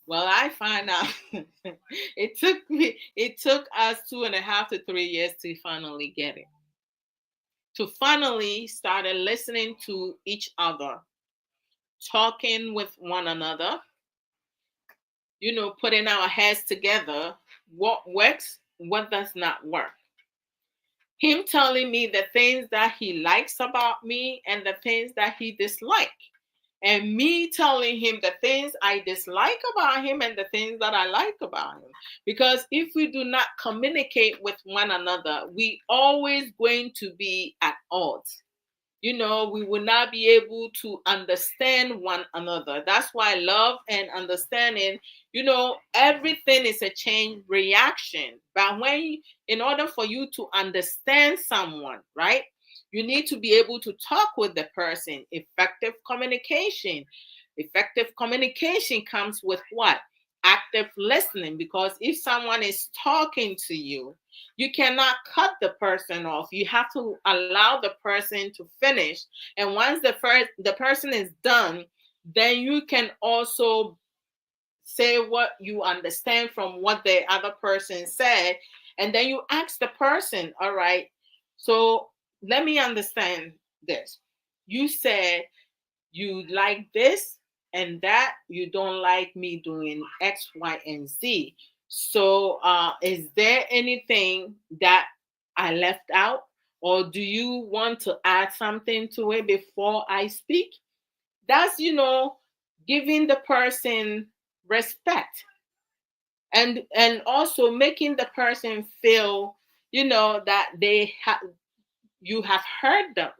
Well, I find out it took us 2.5 to 3 years to finally get it. To finally started listening to each other, talking with one another, putting our heads together, what works, what does not work. Him telling me the things that he likes about me and the things that he dislikes. And me telling him the things I dislike about him and the things that I like about him. Because if we do not communicate with one another, we always going to be at odds. We will not be able to understand one another. That's why love and understanding, everything is a chain reaction. But in order for you to understand someone, right, you need to be able to talk with the person. Effective communication. Effective communication comes with what? Active listening. Because if someone is talking to you, you cannot cut the person off. You have to allow the person to finish. And once the person is done, then you can also say what you understand from what the other person said. And then you ask the person, all right, so let me understand this. You said you like this and that, you don't like me doing X, Y, and Z. So is there anything that I left out? Or do you want to add something to it before I speak? That's, giving the person respect, and also making the person feel, that you have heard them,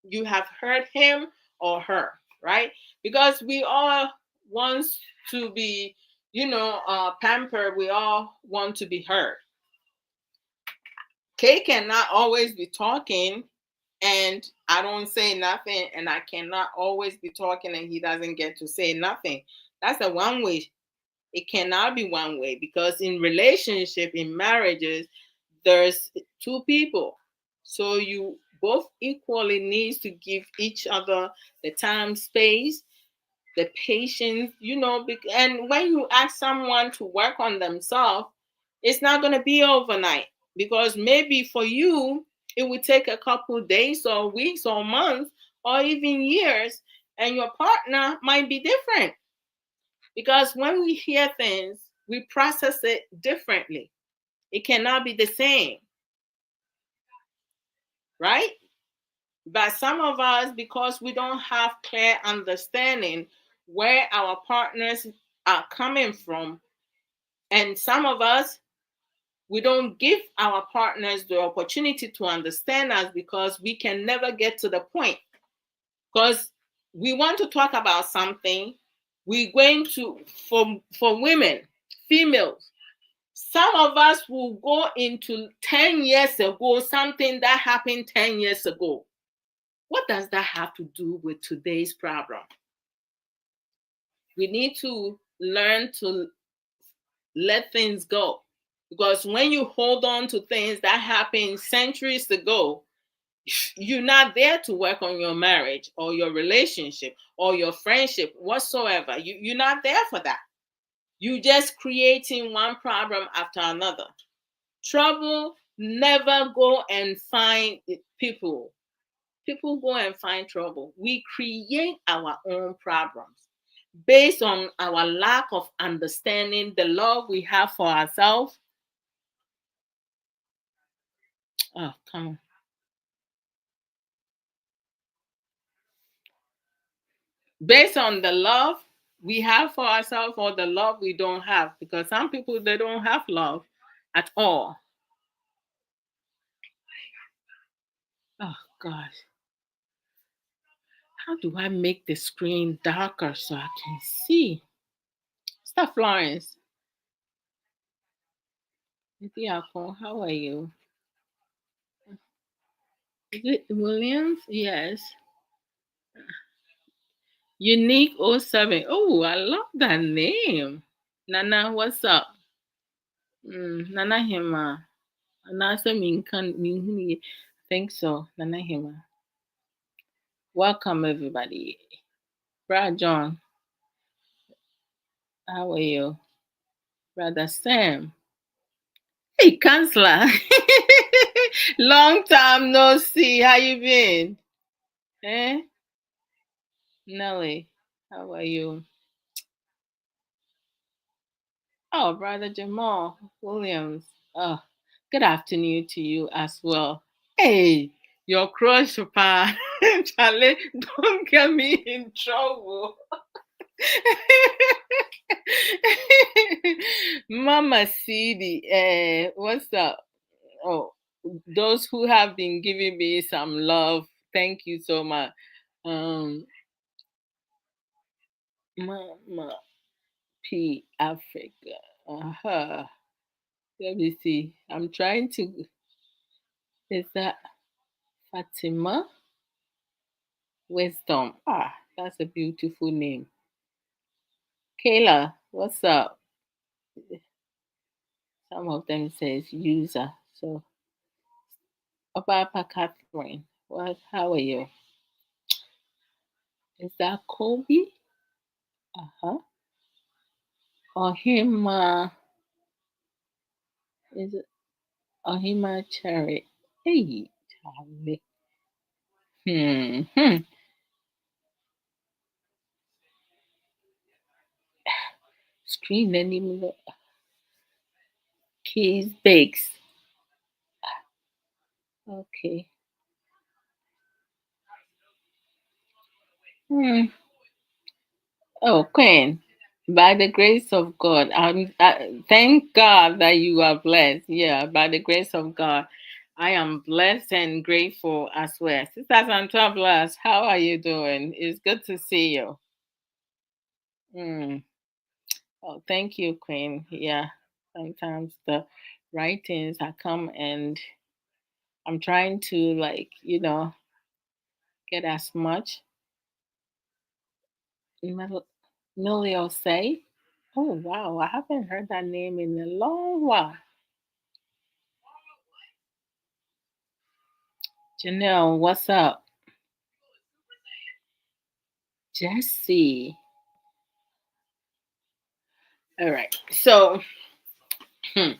you have heard him or her, right? Because we all want to be, pampered. We all want to be heard. Kay cannot always be talking, and I don't say nothing, and I cannot always be talking and he doesn't get to say nothing. That's a one way. It cannot be one way, because in relationship, in marriages, there's two people. So you both equally needs to give each other the time, space, the patience, and when you ask someone to work on themselves, it's not going to be overnight, because maybe for you it would take a couple days or weeks or months or even years, and your partner might be different, because when we hear things, we process it differently. It cannot be the same, right? But some of us, because we don't have clear understanding where our partners are coming from, and some of us, we don't give our partners the opportunity to understand us, because we can never get to the point. Because we want to talk about something, we're going to, for women, females, some of us will go into 10 years ago, something that happened 10 years ago. What does that have to do with today's problem? We need to learn to let things go. Because when you hold on to things that happened centuries ago, you're not there to work on your marriage or your relationship or your friendship whatsoever. You're not there for that. You're just creating one problem after another. Trouble never go and find people. People go and find trouble. We create our own problems based on our lack of understanding the love we have for ourselves. Oh, come on. Based on the love we have for ourselves or the love we don't have, because some people, they don't have love at all. Oh gosh, how do I make the screen darker so I can see? Stop, Florence. Diako, how are you? Is it Williams? Yes. Unique oh 07. Oh, I love that name. Nana, what's up? Nana Hema. Anasa Minkan Minhuni. I think so. Nana Hema. Welcome everybody. Brad John, how are you? Brother Sam. Hey, Counselor. Long time no see. How you been? Eh? Nelly, how are you? Oh, Brother Jamal Williams. Oh, good afternoon to you as well. Hey, your crush, pa. Charlie, don't get me in trouble. Mama CD, what's up? Oh, those who have been giving me some love, thank you so much. Um, Mama P Africa. Uh-huh. Let me see. I'm trying to. Is that Fatima Wisdom? Ah, that's a beautiful name. Kayla, what's up? Some of them says user. So, Obapa Catherine, what? How are you? Is that Kobe? Uh huh. Or him? Is it Ohima Cherry? Hey, Charlie. Hmm. Screen anymore. Keys bakes. Okay. Hmm. Oh, Queen. By the grace of God, thank God that you are blessed. Yeah, by the grace of God, I am blessed and grateful as well. Sisters and travelers, how are you doing? It's good to see you. Mm. Oh, thank you, Queen. Yeah, sometimes the writings I come and I'm trying to, like, get as much. Milio say. Oh wow, I haven't heard that name in a long while. Janelle, what's up? Jesse. All right. So hmm,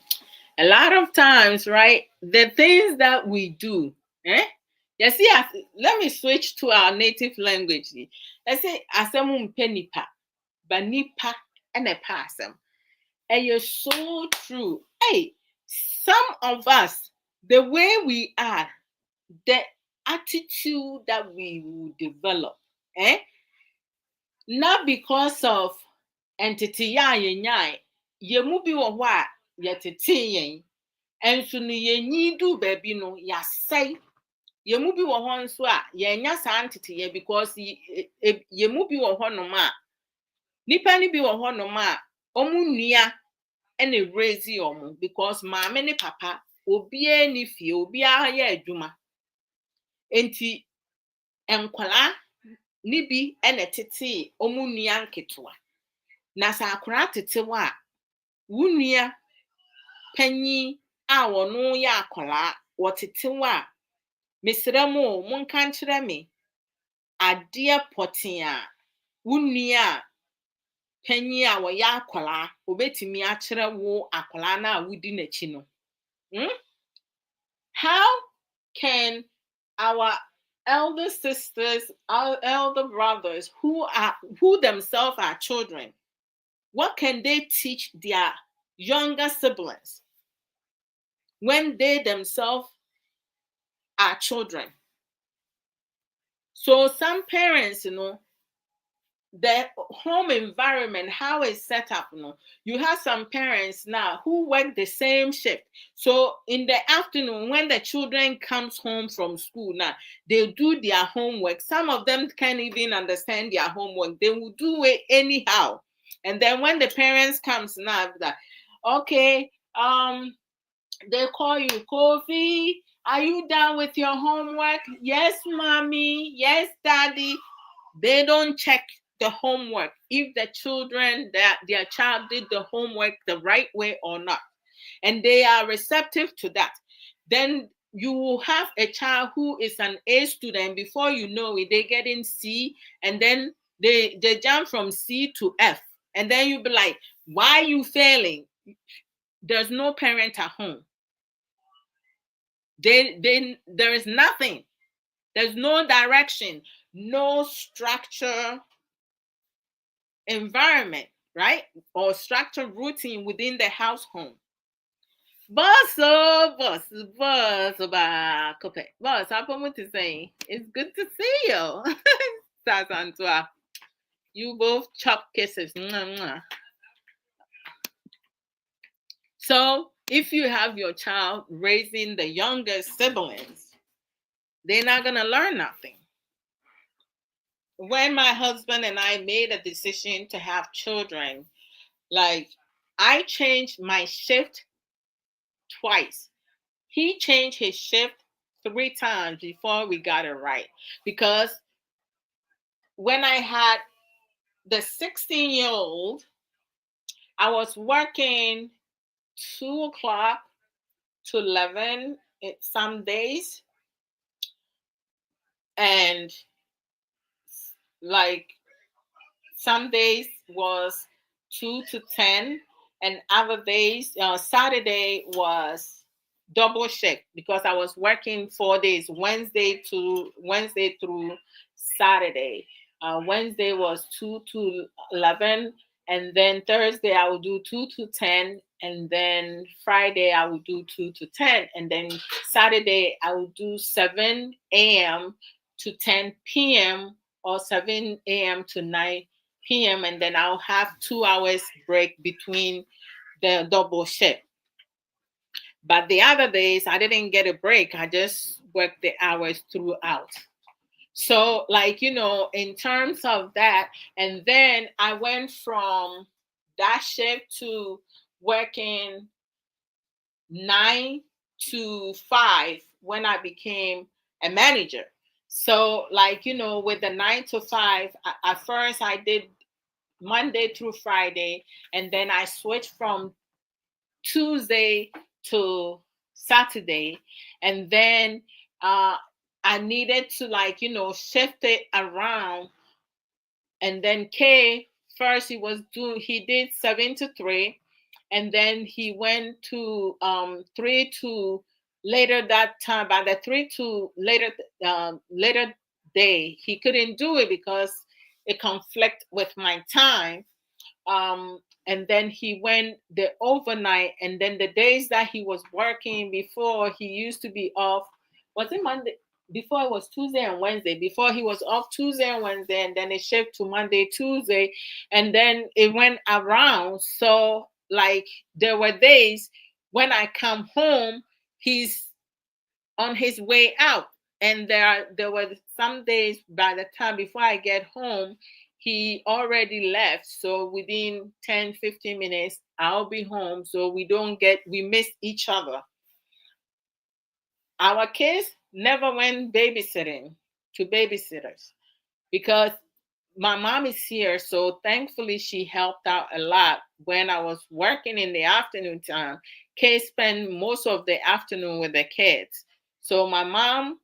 a lot of times, right? The things that we do, eh? You see, let me switch to our native language. Let's say asamu nipa, but nipa and a passam. And you're so true. Hey, some of us, the way we are, the attitude that we will develop, eh? Not because of entity ya yenyan, ye mu bi wo ho a ye tete yen. Enso no yenyi du baabi no yasai. Ye mu bi wo ho nso a yenya saa entity ye because ye mu bi wo ho no ma nipa ni bi wo ho no ma omu nua ene raise omu because maame ne papa obi ni fie obi a ye adwuma. Enti enkwala ni bi ene tete omu nua nketewa. Na sa akora tetewa a wunua panyi a wono ya akola wotetewa a mesrɛ mo monka nkyerɛ me adeɛ pɔten a wunua a panyi a wɔyɛ akola obetimi akyerɛ wo akola na wudi n'akyi no. How can our elder sisters, our elder brothers who themselves are children, what can they teach their younger siblings when they themselves are children? So some parents, the home environment, how it's set up, you have some parents now who work the same shift. So in the afternoon, when the children comes home from school, now they do their homework. Some of them can't even understand their homework. They will do it anyhow. And then when the parents comes now, that okay, they call you, Kofi. Are you done with your homework? Yes, mommy. Yes, daddy. They don't check the homework if the children that their child did the homework the right way or not, and they are receptive to that. Then you will have a child who is an A student. Before you know it, they get in C, and then they jump from C to F, and then you be like, why are you failing? There's no parent at home. There is nothing. There's no direction, no structure environment, right? Or structure routine within the household. Boss, I'm going to say, it's good to see you. Sasantwa, you both chop kisses. Mwah, mwah. So if you have your child raising the younger siblings, they're not going to learn nothing. When my husband and I made a decision to have children, like I changed my shift twice. He changed his shift 3 times before we got it right. Because when I had the 16-year-old, I was working 2 o'clock to 11 some days. And like some days was 2 to 10, and other days, Saturday was double shift because I was working 4 days, Wednesday through Saturday. Wednesday was 2 to 11, and then Thursday I will do 2 to 10, and then Friday I will do 2 to 10, and then Saturday I will do 7 a.m. to 10 p.m. or 7 a.m. to 9 p.m. and then I'll have 2 hours break between the double shift. But the other days I didn't get a break. I just worked the hours throughout. So in terms of that, and then I went from that shift to working 9 to 5 when I became a manager. So, like, with the 9 to 5, at first I did Monday through Friday, and then I switched from Tuesday to Saturday, and then uh, I needed to, like, shift it around. And then K, first he did 7 to 3, and then he went to 3 to later that time. By the 3 to later day, he couldn't do it because it conflict with my time. And then he went the overnight, and then the days that he was working before, he used to be off. Was it Monday? Before it was Tuesday and Wednesday. Before, he was off Tuesday and Wednesday, and then it shifted to Monday, Tuesday, and then it went around. So, like, there were days when I come home, he's on his way out. And there were some days, by the time before I get home, he already left. So within 10-15 minutes, I'll be home. So we miss each other. Our kids never went babysitting to babysitters because my mom is here. So thankfully, she helped out a lot when I was working in the afternoon time. Kay spent most of the afternoon with the kids. So my mom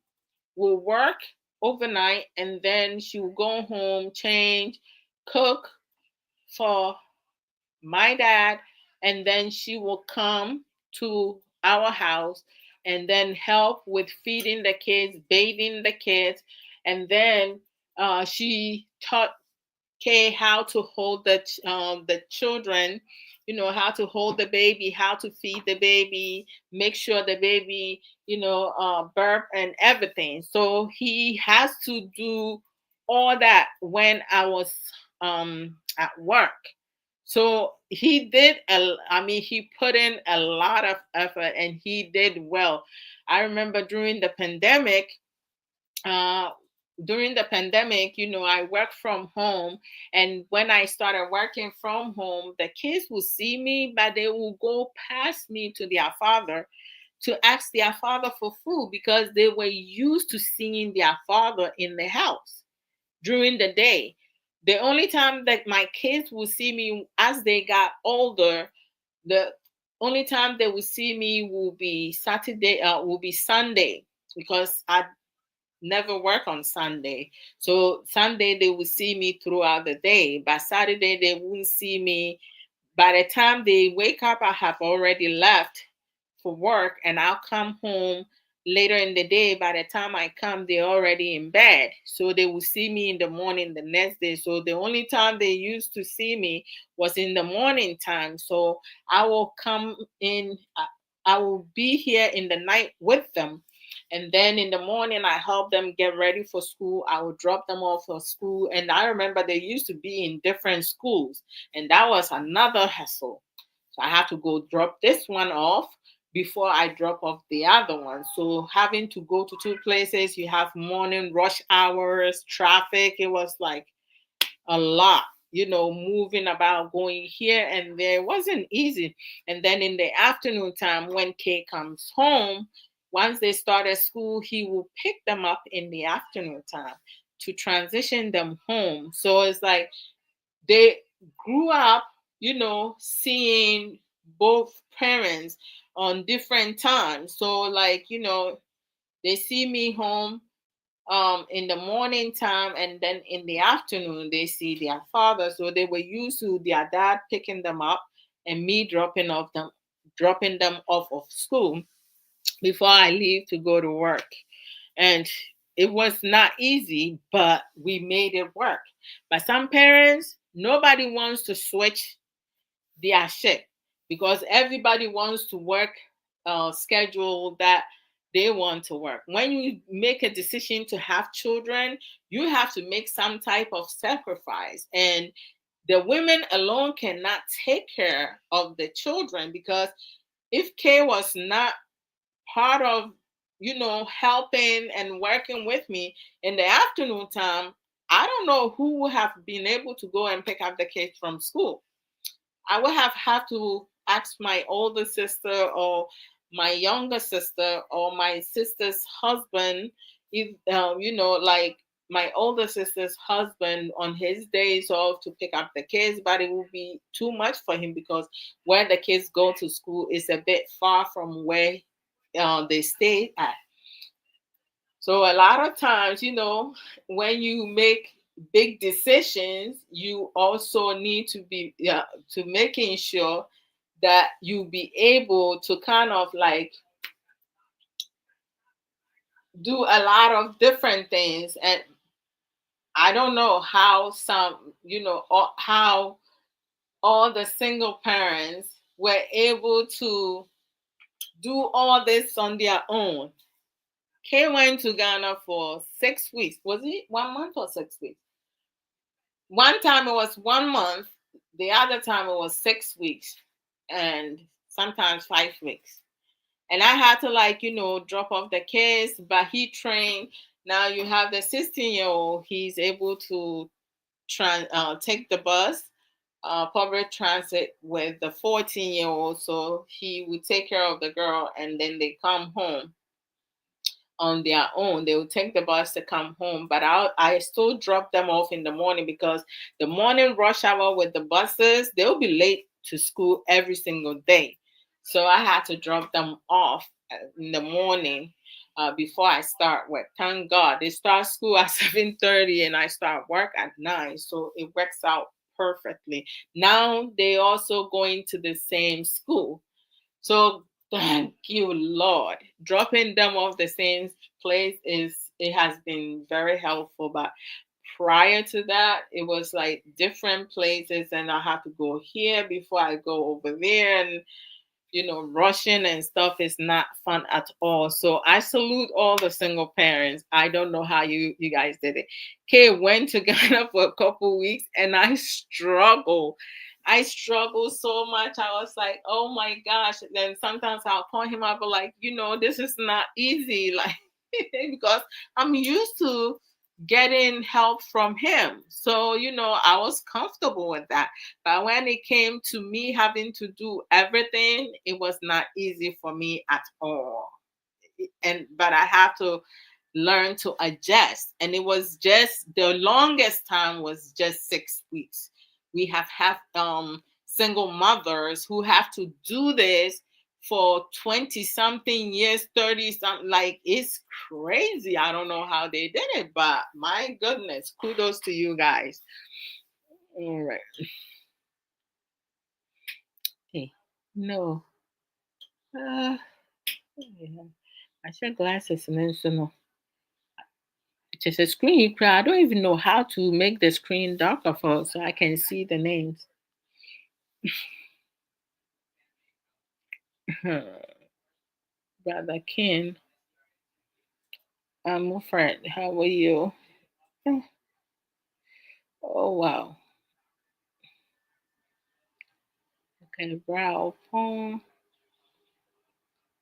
will work overnight, and then she will go home, change, cook for my dad, and then she will come to our house and then help with feeding the kids, bathing the kids, and then she taught Kay how to hold the children, how to hold the baby, how to feed the baby, make sure the baby, burp and everything. So he has to do all that when I was at work. So he put in a lot of effort, and he did well. I remember uh, during the pandemic, I worked from home. And when I started working from home, the kids would see me, but they will go past me to their father to ask their father for food because they were used to seeing their father in the house during the day. The only time that my kids will see me as they got older, the only time they will see me will be Sunday, because I never work on Sunday. So Sunday they will see me throughout the day. By Saturday they won't see me. By the time they wake up, I have already left for work, and I'll come home later in the day. By the time I come, they're already in bed. So they will see me in the morning the next day. So the only time they used to see me was in the morning time. So I will come in, I will be here in the night with them. And then in the morning, I help them get ready for school. I will drop them off for school. And I remember they used to be in different schools, and that was another hassle. So I had to go drop this one off before I drop off the other one. So having to go to two places, you have morning rush hours, traffic. It was like a lot, moving about, going here and there. It wasn't easy. And then in the afternoon time, when Kay comes home, once they start at school, he will pick them up in the afternoon time to transition them home. So it's like they grew up, seeing both parents on different times. So, like, they see me home in the morning time, and then in the afternoon they see their father. So they were used to their dad picking them up and me dropping them off of school before I leave to go to work. And it was not easy, but we made it work. But some parents, nobody wants to switch their shift because everybody wants to work schedule that they want to work. When you make a decision to have children, you have to make some type of sacrifice. And the women alone cannot take care of the children, because if Kay was not part of, helping and working with me in the afternoon time, I don't know who would have been able to go and pick up the kids from school. I would have had to ask my older sister or my younger sister or my sister's husband, If like my older sister's husband on his days off to pick up the kids, but it will be too much for him because where the kids go to school is a bit far from where they stay at. So a lot of times, when you make big decisions, you also need to be to making sure that you be able to kind of like do a lot of different things. And I don't know how how all the single parents were able to do all this on their own. Kay went to Ghana for 6 weeks. Was it 1 month or 6 weeks? One time it was 1 month, the other time it was 6 weeks, and sometimes 5 weeks. And I had to drop off the kids, but he trained. Now you have the 16-year-old. He's able to take the bus, public transit with the 14-year-old. So he would take care of the girl, and then they come home on their own. They will take the bus to come home, but I still drop them off in the morning because the morning rush hour with the buses, they'll be late to school every single day. So I had to drop them off in the morning before I start work. Thank God they start school at 7:30 and I start work at 9, so it works out perfectly. Now they also going to the same school. So thank you, Lord. Dropping them off the same place it has been very helpful. But prior to that, it was like different places, and I have to go here before I go over there, and rushing and stuff is not fun at all. So I salute all the single parents. I don't know how you guys did it. Kay went to Ghana for a couple weeks, and I struggle. I struggle so much. I was like, oh my gosh. Then sometimes I'll call him up, but like, this is not easy. Like, because I'm used to getting help from him. So, I was comfortable with that. But when it came to me having to do everything, it was not easy for me at all. But I have to learn to adjust. And it was just the longest time was just 6 weeks. We have single mothers who have to do this for 20 something years, 30 something. Like, it's crazy. I don't know how they did it, but my goodness, kudos to you guys. All right. Hey, no. Uh, yeah. I said glasses and then so no. Just a screen. I don't even know how to make the screen darker for so I can see the names. Brother Ken, I'm a friend. How are you? Oh wow. Okay, brow pong.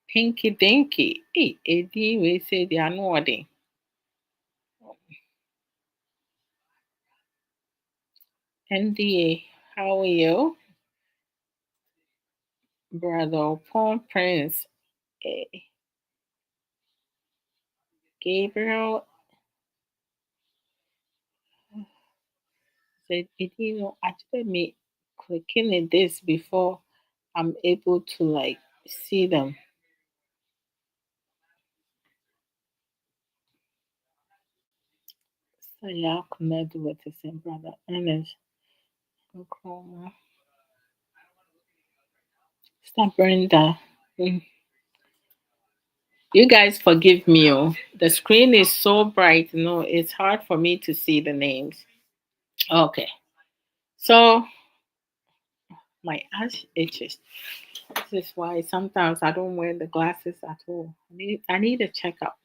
Pinky dinky. Hey, Eddie, we say they are not. NDA, how are you? Brother Paul Prince. Eh, Gabriel said, actually me clicking in this before I'm able to like see them. So yeah, I'll connect with the same brother. Ernest. Oklahoma. Stop Brenda. Mm. You guys forgive me. Oh. The screen is so bright. No, it's hard for me to see the names. Okay. So my eyes itches. This is why sometimes I don't wear the glasses at all. I need a checkup.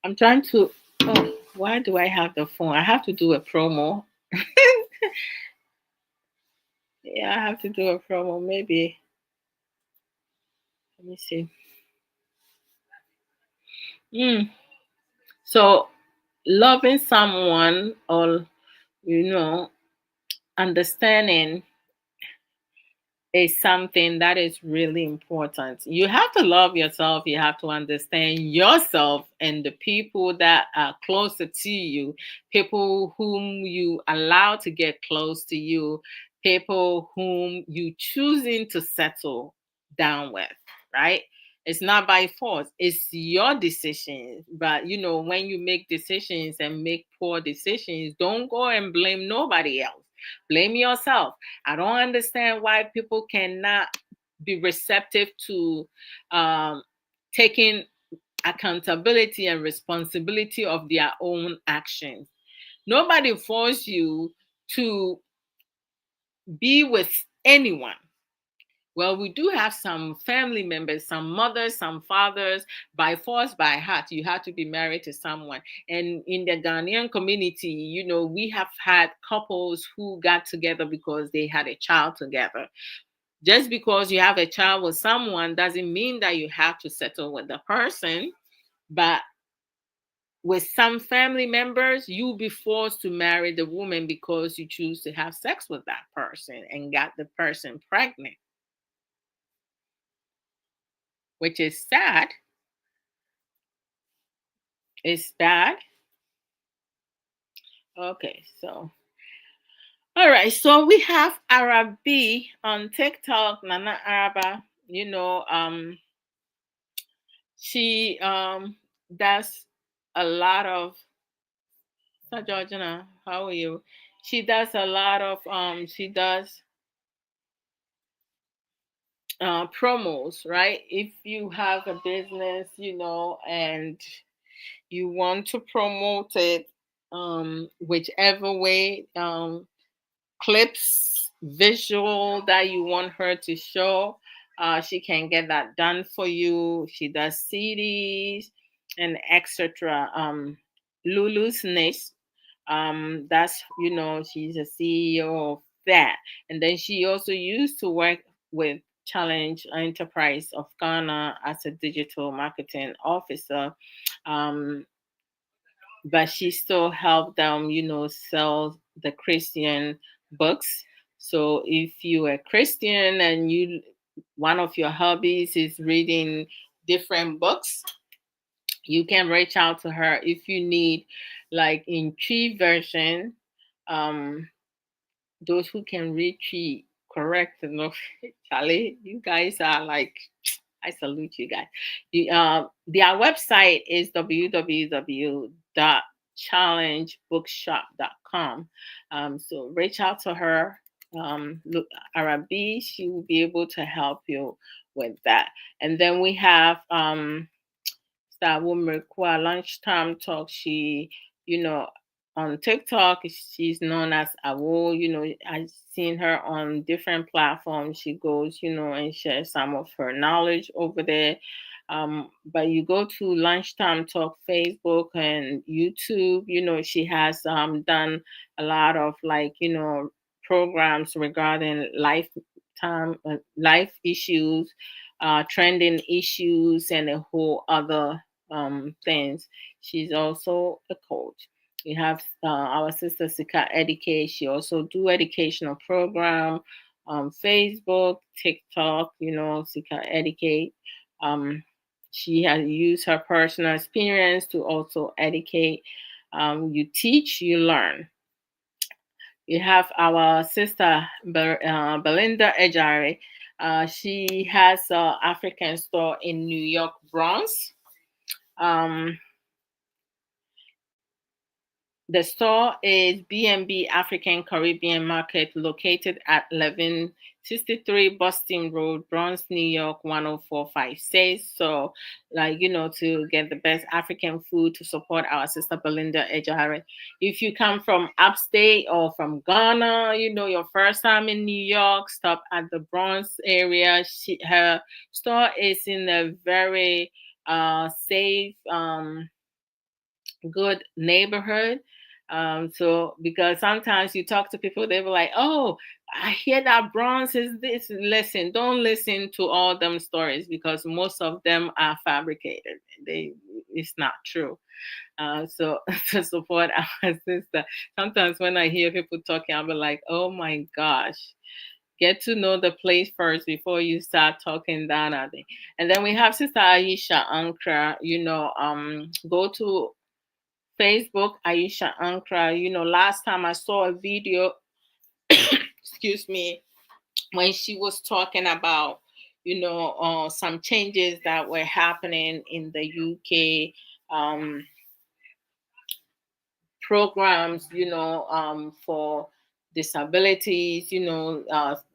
I'm trying to. Oh, why do I have the phone? I have to do a promo. Yeah, I have to do a promo. Maybe. Let me see. Mm. So, loving someone or, you know, understanding is something that is really important. You have to love yourself. You have to understand yourself and the people that are closer to you, people whom you allow to get close to you, people whom you choosing to settle down with, right? It's not by force, it's your decision. But when you make decisions and make poor decisions, don't go and blame nobody else. Blame yourself. I don't understand why people cannot be receptive to um, taking accountability and responsibility of their own actions. Nobody forced you to be with anyone. Well, we do have some family members, some mothers, some fathers, by force, by heart. You have to be married to someone. And in the Ghanaian community, we have had couples who got together because they had a child together. Just because you have a child with someone doesn't mean that you have to settle with the person. But with some family members, you'll be forced to marry the woman because you choose to have sex with that person and got the person pregnant, which is sad. It's bad. Okay, so all right, so we have Arabi on TikTok, Nana Araba. She does a lot of. So Georgina, how are you? She does a lot of she does promos, right? If you have a business, and you want to promote it, whichever way, clips, visual that you want her to show, she can get that done for you. She does CDs and etc. Lulu's Nest, that's she's a CEO of that, and then she also used to work with Challenge Enterprise of Ghana as a digital marketing officer. Um, but she still helped them, sell the Christian books. So if you are Christian and one of your hobbies is reading different books, you can reach out to her if you need, like in tree version. Um, those who can read tree correct enough, Charlie, you guys are like, I salute you guys. Their website is www.challengebookshop.com. So reach out to her. Look, Arabi, she will be able to help you with that. And then we have that woman Kwa lunchtime talk. She, you know, on TikTok, she's known as Awo. I've seen her on different platforms. She goes, and shares some of her knowledge over there. But you go to lunchtime talk Facebook and YouTube. She has done a lot of, like, programs regarding life issues, trending issues, and a whole other things. She's also a coach. We have our sister Sika Educate. She also do educational program on Facebook, TikTok. Sika Educate. Um, she has used her personal experience to also educate. You teach, you learn. We have our sister Belinda Ejare. She has an African store in New York, Bronx. Um, the store is B&B African Caribbean Market, located at 1163 Boston Road, Bronx, New York 10456. So, like, to get the best African food to support our sister Belinda Ejare. If you come from upstate or from Ghana, your first time in New York, stop at the Bronx area. Her store is in a very safe, good neighborhood. So because sometimes you talk to people, they were like, "Oh, I hear that Bronx is this." Listen, don't listen to all them stories because most of them are fabricated. It's not true. So to support our sister, sometimes when I hear people talking, I'll be like, "Oh my gosh." Get to know the place first before you start talking down at it. And then we have Sister Aisha Ankra. Go to Facebook, Aisha Ankra. Last time I saw a video, excuse me, when she was talking about, some changes that were happening in the UK, programs, for disabilities.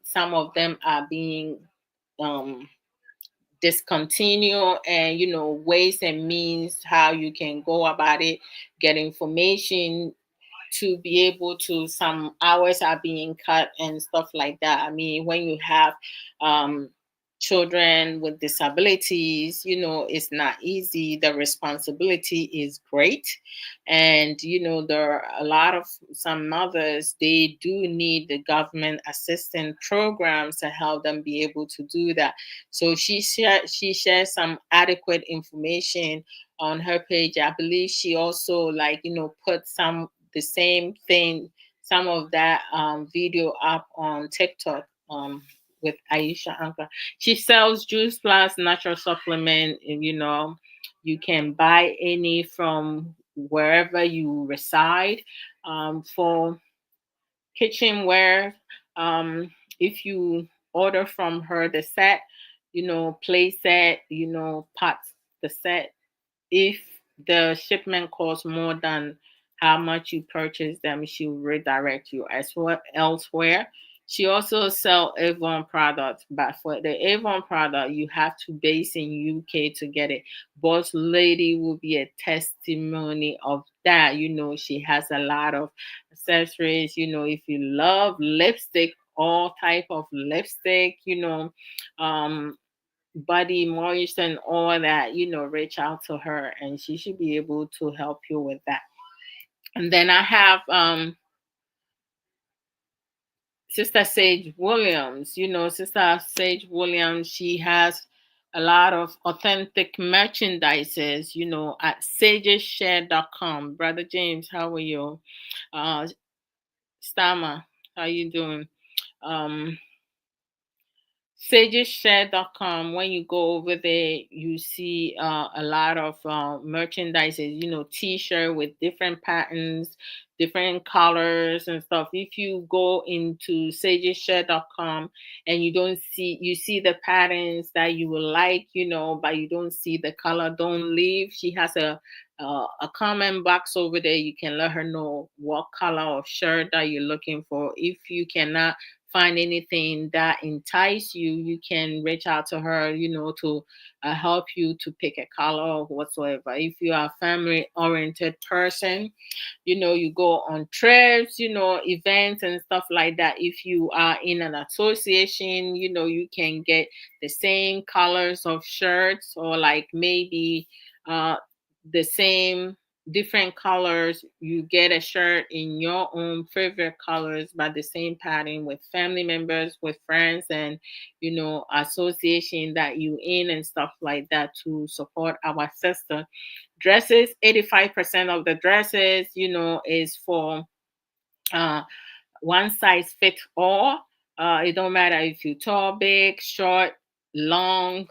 Some of them are being um, discontinued, and ways and means how you can go about it, get information to be able to, some hours are being cut and stuff like that. I mean, when you have um children with disabilities, it's not easy. The responsibility is great. And there are a lot of, some mothers, they do need the government assistance programs to help them be able to do that. So she shares some adequate information on her page. I believe she also, like, put some, the same thing, some of that video up on TikTok, with Aisha Anka. She sells Juice Plus natural supplement, and you can buy any from wherever you reside. For kitchenware, if you order from her the set, play set, pots, the set, if the shipment costs more than how much you purchase them, she will redirect you as well elsewhere. She also sell Avon products, but for the Avon product, you have to base in UK to get it. Boss Lady will be a testimony of that. She has a lot of accessories. If you love lipstick, all type of lipstick, body moisture and all that, reach out to her and she should be able to help you with that. And then I have Sister Sage Williams. Sister Sage Williams, she has a lot of authentic merchandises, at sageshare.com. Brother James, how are you? Stama, how you doing? um sageshare.com. When you go over there, you see a lot of merchandises, t-shirt with different patterns, different colors and stuff. If you go into sageshare.com and you don't see, you see the patterns that you will like, but you don't see the color, don't leave. She has a comment box over there. You can let her know what color of shirt that you're looking for. If you cannot find anything that entice you, you can reach out to her, to help you to pick a color or whatsoever. If you are a family oriented person, you go on trips, events and stuff like that. If you are in an association, you can get the same colors of shirts, or like maybe uh the same different colors. You get a shirt in your own favorite colors, but the same pattern, with family members, with friends, and association that you in and stuff like that, to support our sister. Dresses, 85% of the dresses, is for uh one size fit all. It don't matter if you tall, big, short, long,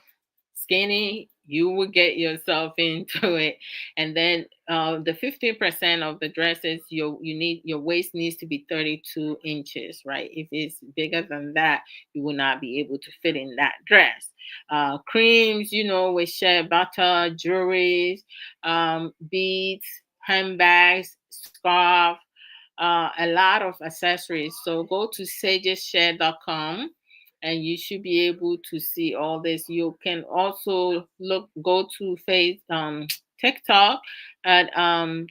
skinny, you will get yourself into it. And then the 15% of the dresses, your waist needs to be 32 inches, right? If it's bigger than that, you will not be able to fit in that dress. Creams, with shea butter, jewelry, beads, handbags, scarf, a lot of accessories. So go to sageshare.com and you should be able to see all this. You can also go to TikTok at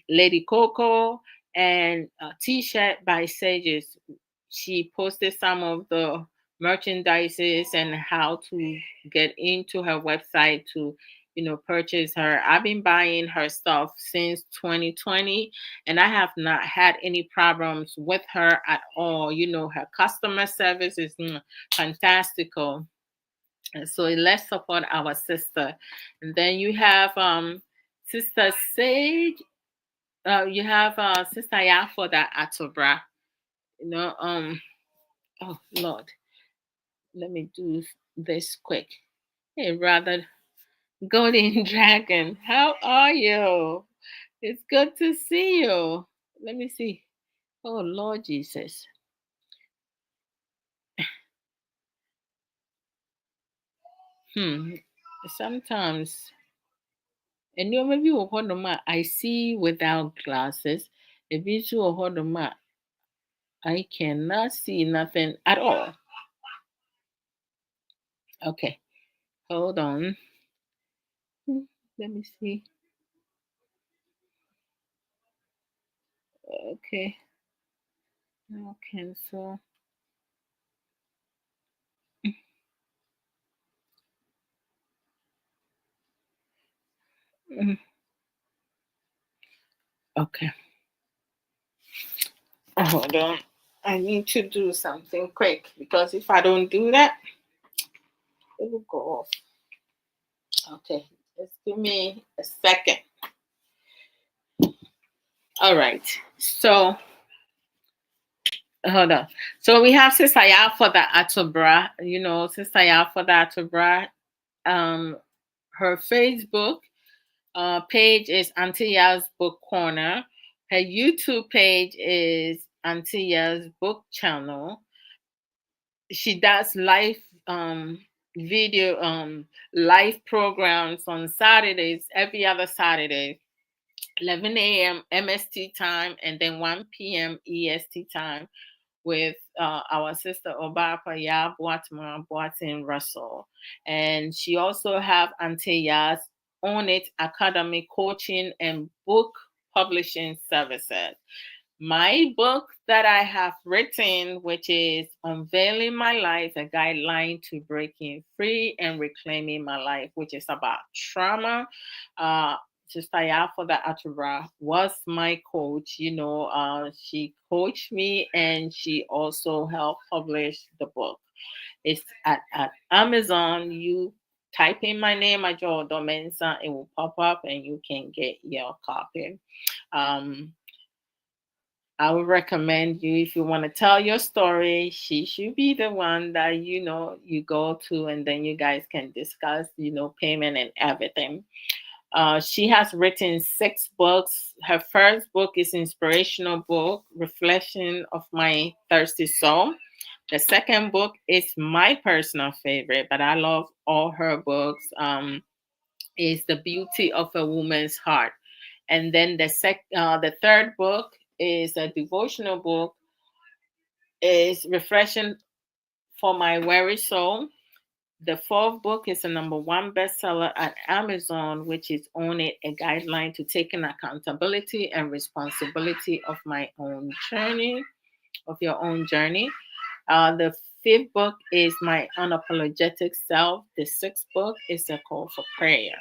Lady Coco and T-shirt by Sages. She posted some of the merchandises and how to get into her website to purchase her. I've been buying her stuff since 2020 and I have not had any problems with her at all. Her customer service is fantastical. And so let's support our sister. And then you have Sister Sage. You have Sister Yafo that Atobra. You know, um, oh Lord. Let me do this quick. Hey, rather golden dragon, how are you? It's good to see you. Let me see. Oh Lord Jesus. Hmm. Sometimes, and you maybe I see without glasses. If you I cannot see nothing at all. Okay, hold on. Hmm, let me see. Okay, now cancel. Mm, okay, hold on. I need to do something quick because if I don't do that, it will go off. Okay, just give me a second. All right, so hold on. So we have Sister Ya for the Atobra. You know, Sister Ya for the Atobra. Um, her Facebook page is Auntie Ya's Book Corner. Her YouTube page is Auntie Ya's Book Channel. She does video live programs on Saturdays, every other Saturday, 11 a.m. MST time, and then 1 p.m. EST time with our sister Obapa Ya Boatma Boatin Russell. And she also have Anteya's Own It Academy coaching and book publishing services. My book that I have written, which is Unveiling My Life, a guideline to breaking free and reclaiming my life, which is about trauma. Uh, Sister Yafoda Atura was my coach. She coached me and she also helped publish the book. It's at Amazon. You type in my name, Adwoa Odo, it will pop up and you can get your copy. Um, I would recommend you if you want to tell your story, she should be the one that you go to and then you guys can discuss, payment and everything. She has written 6 books. Her first book is inspirational book, Reflection of My Thirsty Soul. The second book is my personal favorite, but I love all her books. Is The Beauty of a Woman's Heart. And then the third book is a devotional book, is Refreshing for My Weary Soul. The fourth book is a #1 bestseller at Amazon, which is On It, a guideline to taking accountability and responsibility of your own journey. The fifth book is My Unapologetic Self. The sixth book is A Call for Prayer.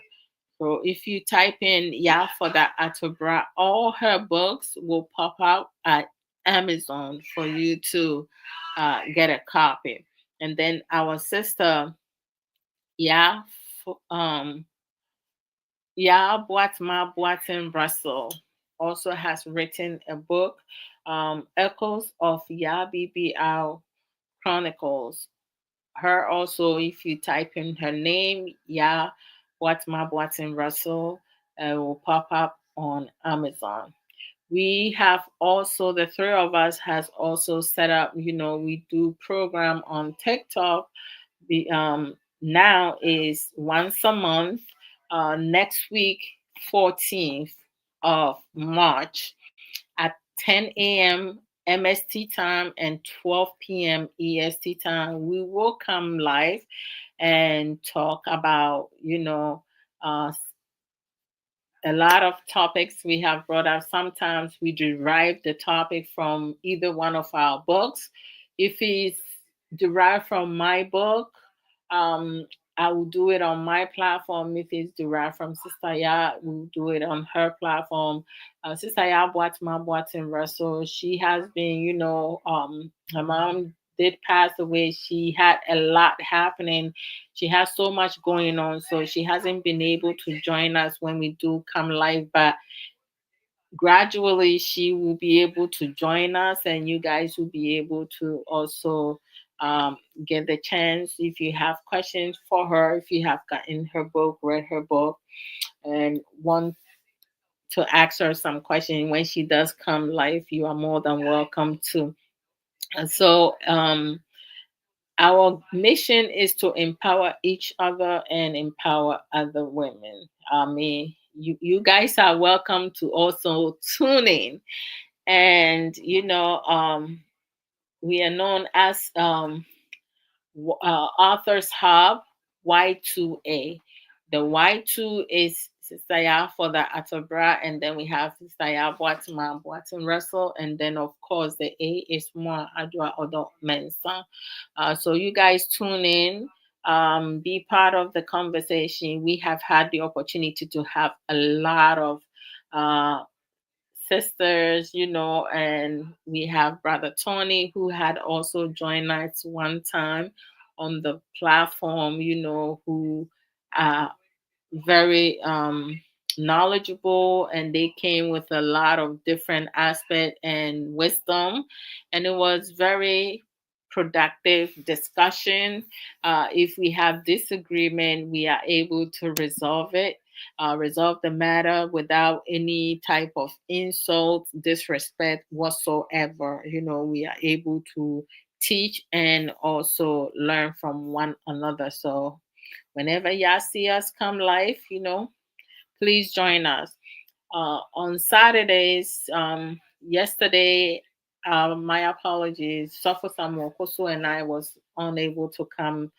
So if you type in Yafoda Atobra, all her books will pop out at Amazon for you to get a copy. And then our sister, Ya, um, Ya Boatma Boatin Russell, also has written a book, Echoes of Ya BBR Chronicles. Her also, if you type in her name, Ya Boatma Boatin Russell, it will pop up on Amazon. We have also, the three of us has also set up, we do program on TikTok. The Now is once a month. Next week, 14th of March at 10 a.m. MST time and 12 p.m. EST time, we will come live and talk about, uh, a lot of topics we have brought up. Sometimes we derive the topic from either one of our books. If it's derived from my book, um, I will do it on my platform. If it's derived from Sister Ya, we'll do it on her platform. Sister Ya Boatma Boatin Russell, she has been, her mom did pass away. She had a lot happening. She has so much going on, so she hasn't been able to join us when we do come live. But gradually, she will be able to join us, and you guys will be able to also um, get the chance if you have questions for her, if you have gotten her book, read her book, and want to ask her some questions when she does come live, you are more than welcome to. And so, our mission is to empower each other and empower other women. I mean, you guys are welcome to also tune in. And, we are known as Authors Hub Y2A. The Y2 is Saya for the Atabra, and then we have Saya Boatman, Boatin Russell, and then of course the A is more Adwoa Odo Mensa. So you guys tune in, be part of the conversation. We have had the opportunity to have a lot of uh, sisters, and we have Brother Tony who had also joined us one time on the platform, who uh, very knowledgeable, and they came with a lot of different aspect and wisdom, and it was very productive discussion. If we have disagreement, we are able to resolve it, resolve the matter without any type of insult, disrespect whatsoever. We are able to teach and also learn from one another. So whenever y'all see us come live, please join us. On Saturdays, yesterday, my apologies, Suffer Samuel Koso and I was unable to come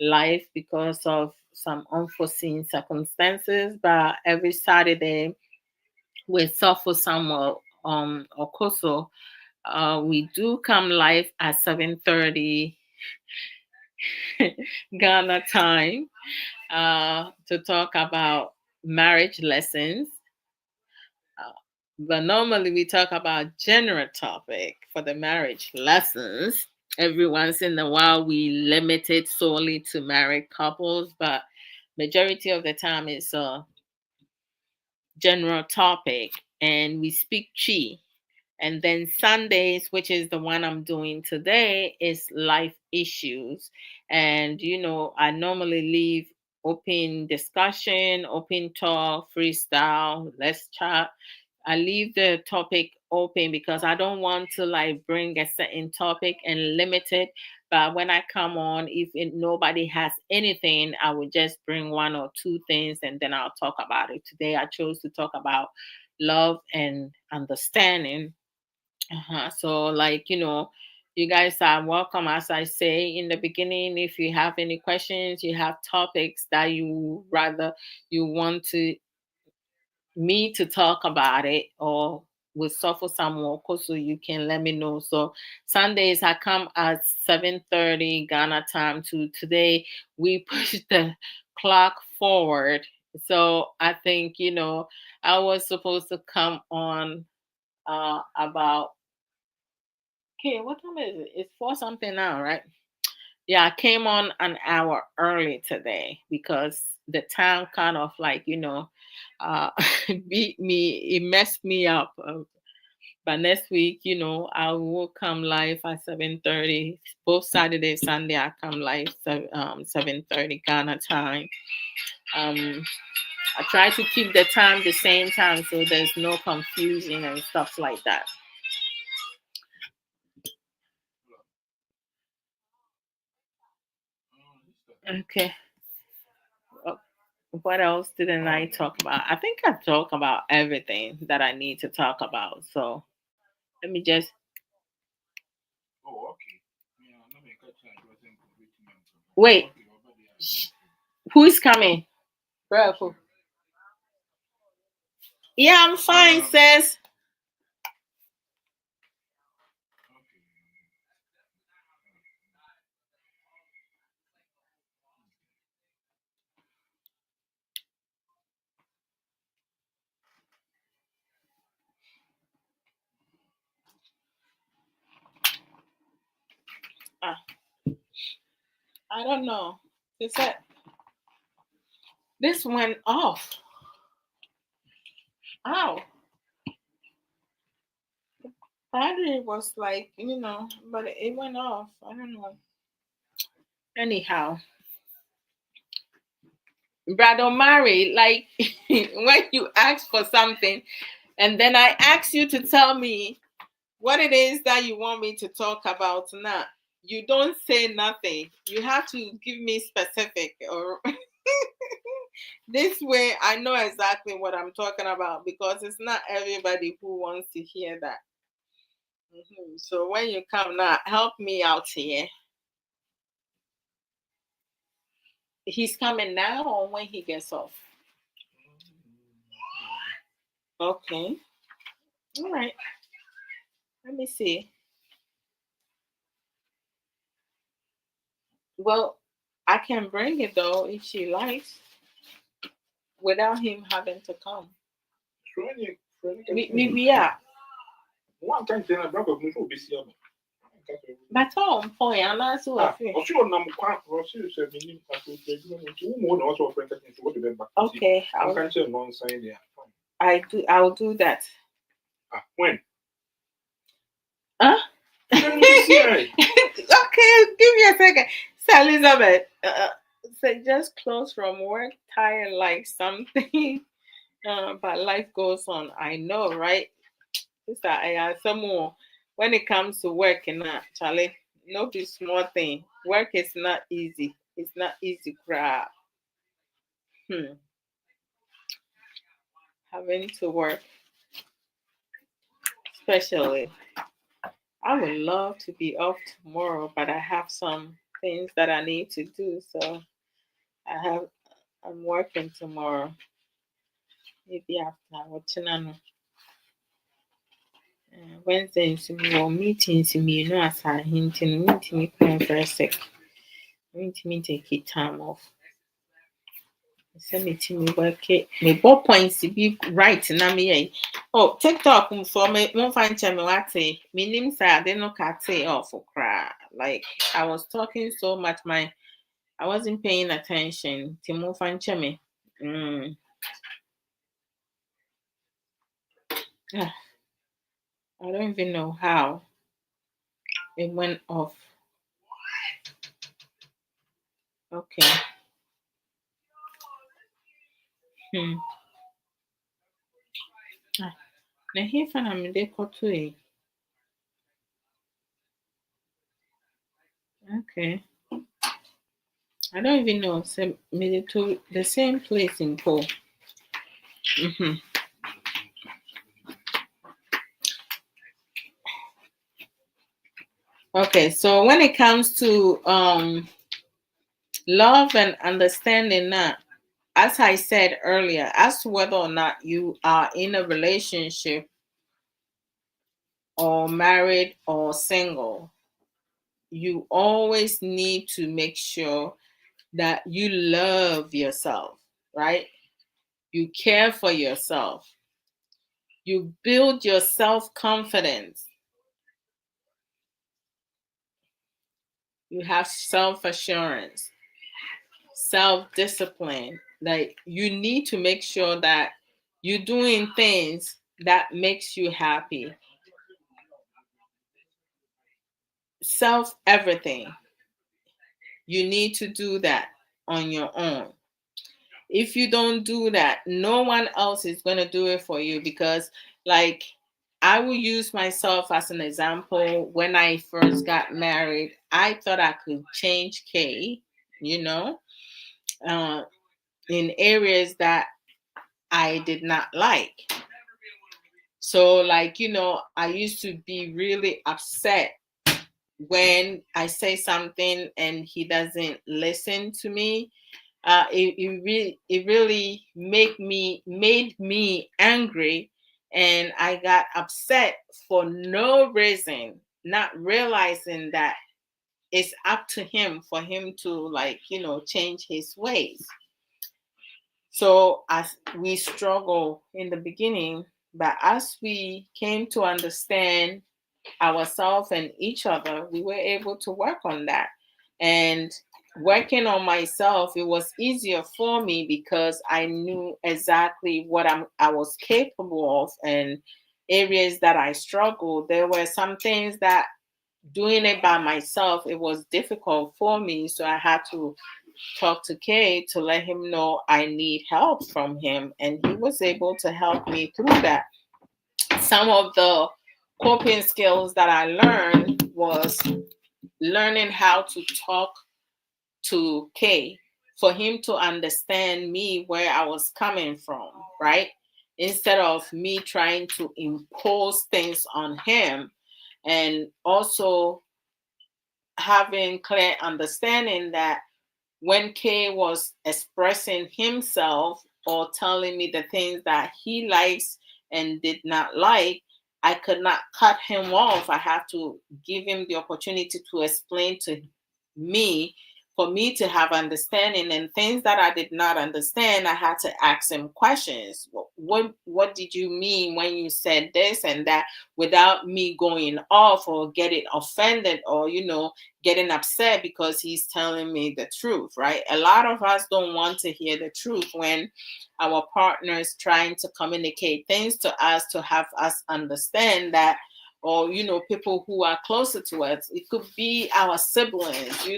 live because of some unforeseen circumstances. But every Saturday with Suffer Samuel Okoso, we do come live at 7:30 Ghana time to talk about marriage lessons. Uh, but normally we talk about general topic for the marriage lessons. Every once in a while we limit it solely to married couples, but majority of the time it's a general topic, and we speak chi. And then Sundays, which is the one I'm doing today, is life issues. And, I normally leave open discussion, open talk, freestyle, let's chat. I leave the topic open because I don't want to like bring a certain topic and limit it. But when I come on, if nobody has anything, I would just bring one or two things and then I'll talk about it. Today, I chose to talk about love and understanding. So, like, you guys are welcome. As I say in the beginning, if you have any questions, you have topics that you want to me to talk about it, or with suffer some more, so you can let me know. So Sundays I come at 7:30 Ghana time. To today we push the clock forward. So I think I was supposed to come on about, okay, what time is it? It's four something now, right? Yeah, I came on an hour early today because the time kind of like, uh, beat me, it messed me up. But next week, I will come live at 7:30. Both Saturday, Sunday, I come live 7:30 Ghana time. Um, I try to keep the time the same time so there's no confusion and stuff like that. Okay. Uh, What else didn't I talk about? I think I talked about everything that I need to talk about. So let me just Oh, okay. Yeah, let me catch you. I wasn't completing them. wait. Okay, what about the Who is coming? Bro. Yeah, I'm fine, Um, sis. okay. Ah, I don't know. It's that this went off. Ow. Battery was like, but it went off. I don't know. Anyhow, brother Mary, like when you ask for something and then I ask you to tell me what it is that you want me to talk about now, you don't say nothing. You have to give me specific, or this way I know exactly what I'm talking about, because it's not everybody who wants to hear that. So when you come now, help me out here. He's coming now or when he gets off? Okay. All right. Let me see. Well, I can bring it though if she likes, without him having to come. Yeah. One time, then I brought up no be see me. But point, I'm also a free. Okay, I'll do that. When? Huh? Okay, give me a second. So Elizabeth, so just close from work, tired like something. But life goes on. I know, right? Sister, I have some more. When it comes to work, and Charlie, no be small thing. Work is not easy. It's not easy, crap. Hmm. Having to work, especially. I would love to be off tomorrow, but I have some things that I need to do. So I have I'm working tomorrow. Maybe after watching on Wednesday nso mewɔ meetings mmienu asaahe nti no mentumi kɔ mfrɛ sɛ mentumi take time off. Sɛ metumi wɔke mebɔ points bi right na meyɛ. Oh, TikTok mfoɔ momfa nkyɛ me wate. Menim sɛ ade no katee off koraa. Like I was talking so much, I wasn't paying attention. Nti momfa nkyɛ me. I don't even know how it went off. Okay. Na here na me de koto e. Okay. I don't even know. So me to the same place in Paul. Okay, so when it comes to love and understanding that, as I said earlier, as to whether or not you are in a relationship or married or single, you always need to make sure that you love yourself, right? You care for yourself. You build your self-confidence. You have self-assurance, self-discipline. Like you need to make sure that you're doing things that makes you happy. Self everything. You need to do that on your own. If you don't do that, no one else is going to do it for you, because like I will use myself as an example. When I first got married, I thought I could change Kay, you know, in areas that I did not like. So, like, I used to be really upset when I say something and he doesn't listen to me. It really made me angry, and I got upset for no reason, not realizing that it's up to him for him to, like, change his ways. So as we struggle in the beginning, but as we came to understand ourselves and each other, we were able to work on that. And working on myself, it was easier for me because I knew exactly what I was capable of, and areas that I struggled. There were some things that doing it by myself, it was difficult for me. So I had to talk to Kay to let him know I need help from him. And he was able to help me through that. Some of the coping skills that I learned was learning how to talk to Kay for him to understand me where I was coming from, right? Instead of me trying to impose things on him, and also having clear understanding that when Kay was expressing himself or telling me the things that he likes and did not like, I could not cut him off. I have to give him the opportunity to explain to me, for me to have understanding, and things that I did not understand, I had to ask him questions. What did you mean when you said this and that, without me going off or getting offended, or getting upset because he's telling me the truth, right? A lot of us don't want to hear the truth when our partner is trying to communicate things to us to have us understand that, or people who are closer to us. It could be our siblings,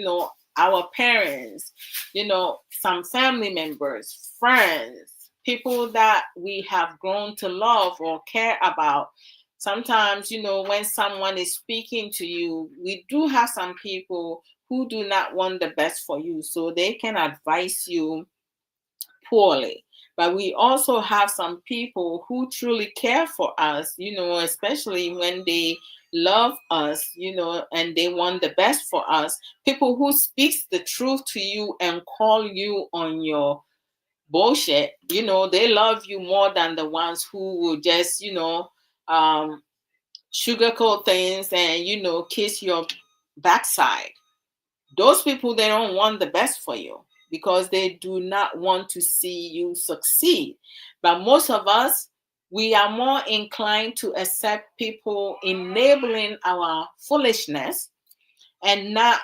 our parents, some family members, friends, people that we have grown to love or care about. Sometimes, when someone is speaking to you, we do have some people who do not want the best for you, so they can advise you poorly. But we also have some people who truly care for us, especially when they love us, and they want the best for us. People who speaks the truth to you and call you on your bullshit, they love you more than the ones who will just, um, sugarcoat things and, kiss your backside. Those people, they don't want the best for you because they do not want to see you succeed. But most of us, we are more inclined to accept people enabling our foolishness and not,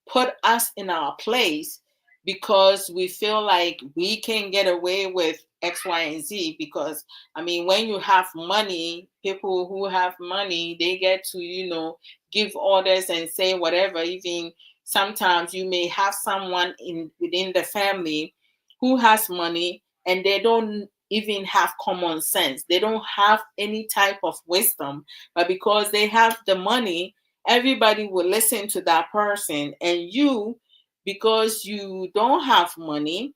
put us in our place, because we feel like we can get away with X, Y, and Z. Because, I mean, when you have money, people who have money, they get to, give orders and say whatever. Even sometimes you may have someone in within the family who has money, and they don't even have common sense. They don't have any type of wisdom, but because they have the money, everybody will listen to that person. And you, because you don't have money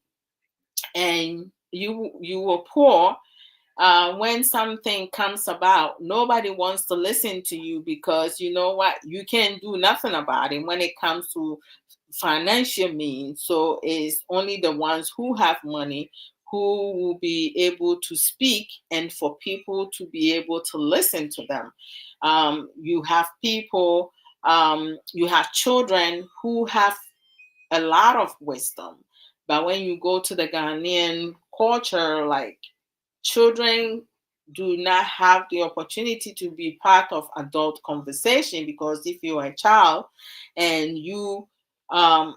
and you were poor, when something comes about, nobody wants to listen to you, because you know what, you can't do nothing about it when it comes to financial means. So it's only the ones who have money who will be able to speak, and for people to be able to listen to them. You have people, you have children who have a lot of wisdom, but when you go to the Ghanaian culture, like, children do not have the opportunity to be part of adult conversation, because if you're a child and you are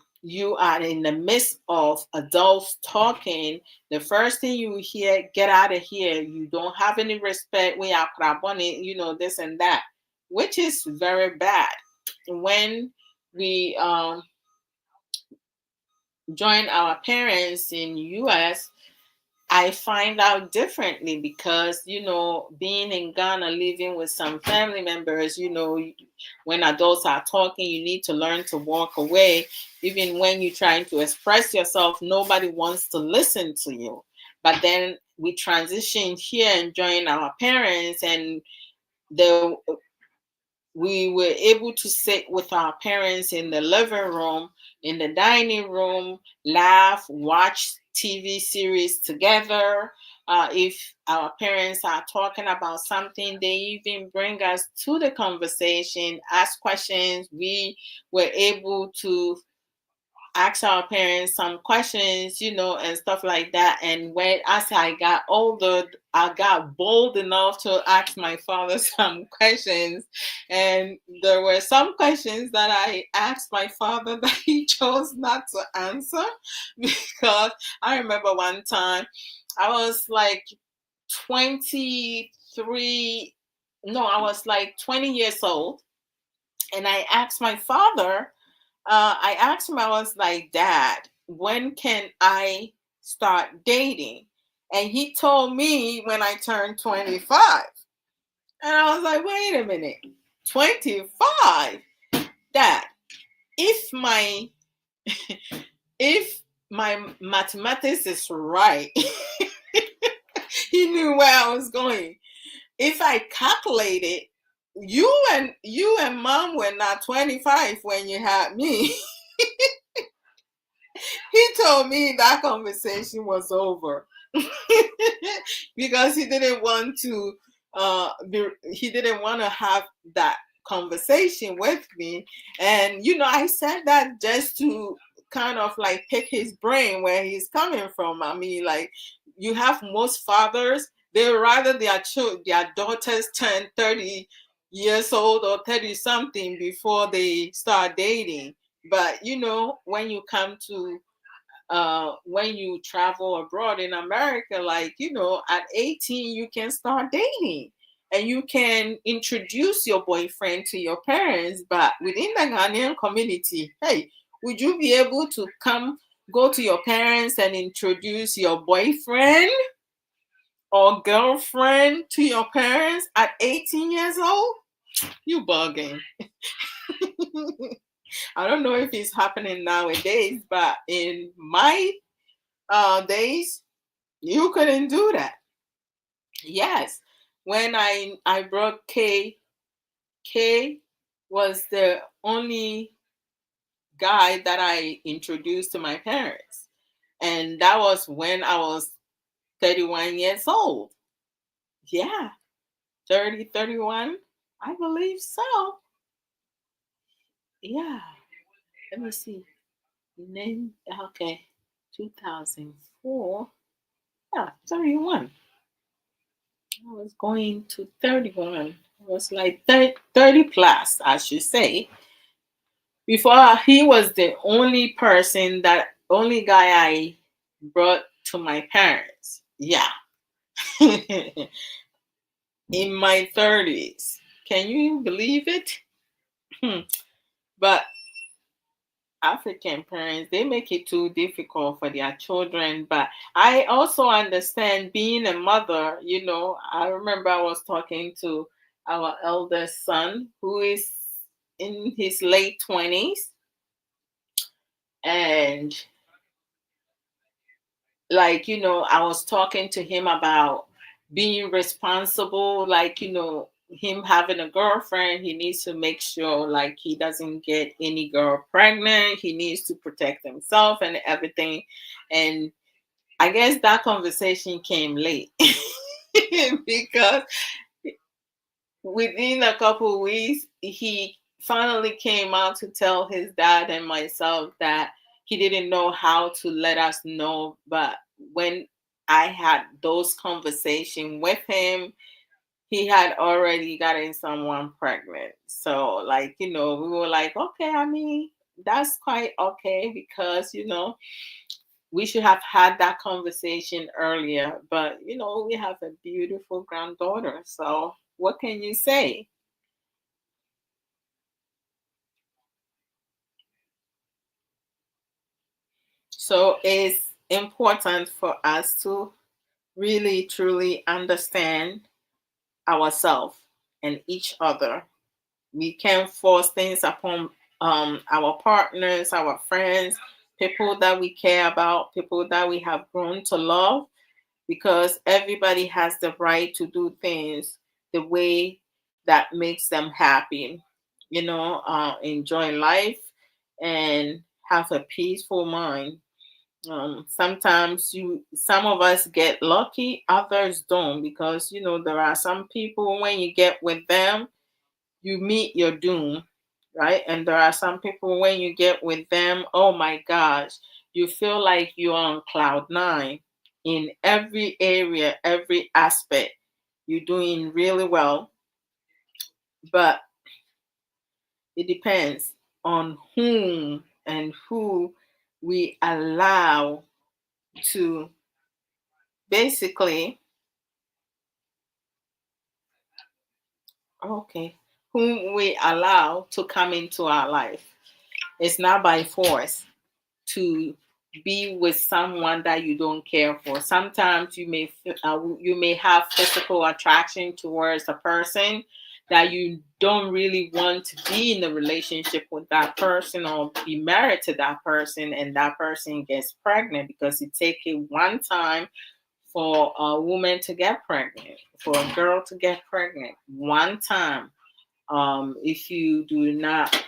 in the midst of adults talking, the first thing you hear, get out of here, you don't have any respect, we are craboni, this and that, which is very bad. When we join our parents in US, I find out differently, because, being in Ghana, living with some family members, when adults are talking, you need to learn to walk away. Even when you're trying to express yourself, nobody wants to listen to you. But then we transition here and join our parents, and the we were able to sit with our parents in the living room, in the dining room, laugh, watch TV series together. If our parents are talking about something, they even bring us to the conversation, ask questions. We were able to ask our parents some questions, and stuff like that. And when as I got older, I got bold enough to ask my father some questions. And there were some questions that I asked my father that he chose not to answer because I remember one time I was like 23, no, I was like 20 years old, And I asked my father, I asked him, I was like, Dad, when can I start dating? And he told me when I turned 25. And I was like, wait a minute, 25? Dad, if my if my mathematics is right, he knew where I was going. If I calculated, you and mom were not 25 when you had me. He told me that conversation was over. Because he didn't want to he didn't want to have that conversation with me. And I said that just to kind of like pick his brain where he's coming from. I mean, like, you have most fathers, they rather their daughters turn 30 years old or 30 something before they start dating. But when you come to when you travel abroad in America, like, at 18, you can start dating and you can introduce your boyfriend to your parents. But within the Ghanaian community, hey, would you be able to go to your parents and introduce your boyfriend or girlfriend to your parents at 18 years old? You bugging. I don't know if it's happening nowadays, but in my days, you couldn't do that. Yes. When I brought K was the only guy that I introduced to my parents. And that was when I was 31 years old. Yeah, 30, 31. I believe so. Yeah. Let me see. Name, okay. 2004. Yeah, 31. I was going to 31. It was like 30 plus, I should say. Before, he was the only guy I brought to my parents. Yeah. In my 30s. Can you believe it? But African parents, they make it too difficult for their children. But I also understand being a mother. I remember I was talking to our eldest son who is in his late 20s. And like, I was talking to him about being responsible, like, him having a girlfriend, he needs to make sure like he doesn't get any girl pregnant, he needs to protect himself and everything. And I guess that conversation came late. Because within a couple of weeks, he finally came out to tell his dad and myself that he didn't know how to let us know. But when I had those conversations with him, he had already gotten someone pregnant. So, like, we were like, okay, I mean, that's quite okay because, we should have had that conversation earlier. But, we have a beautiful granddaughter. So, what can you say? So it's important for us to really truly understand ourselves and each other. We can't force things upon our partners, our friends, people that we care about, people that we have grown to love, because everybody has the right to do things the way that makes them happy, enjoy life and have a peaceful mind. Sometimes some of us get lucky, others don't, because there are some people when you get with them, you meet your doom, right? And there are some people when you get with them, oh my gosh, you feel like you're on cloud nine in every area, every aspect. You're doing really well, but it depends on whom and who we allow to basically. Okay. whom we allow to come into our life. It's not by force to be with someone that you don't care for. Sometimes you may have physical attraction towards a person that you don't really want to be in a relationship with that person or be married to that person, and that person gets pregnant because it takes it one time for a woman to get pregnant, for a girl to get pregnant one time. If you do not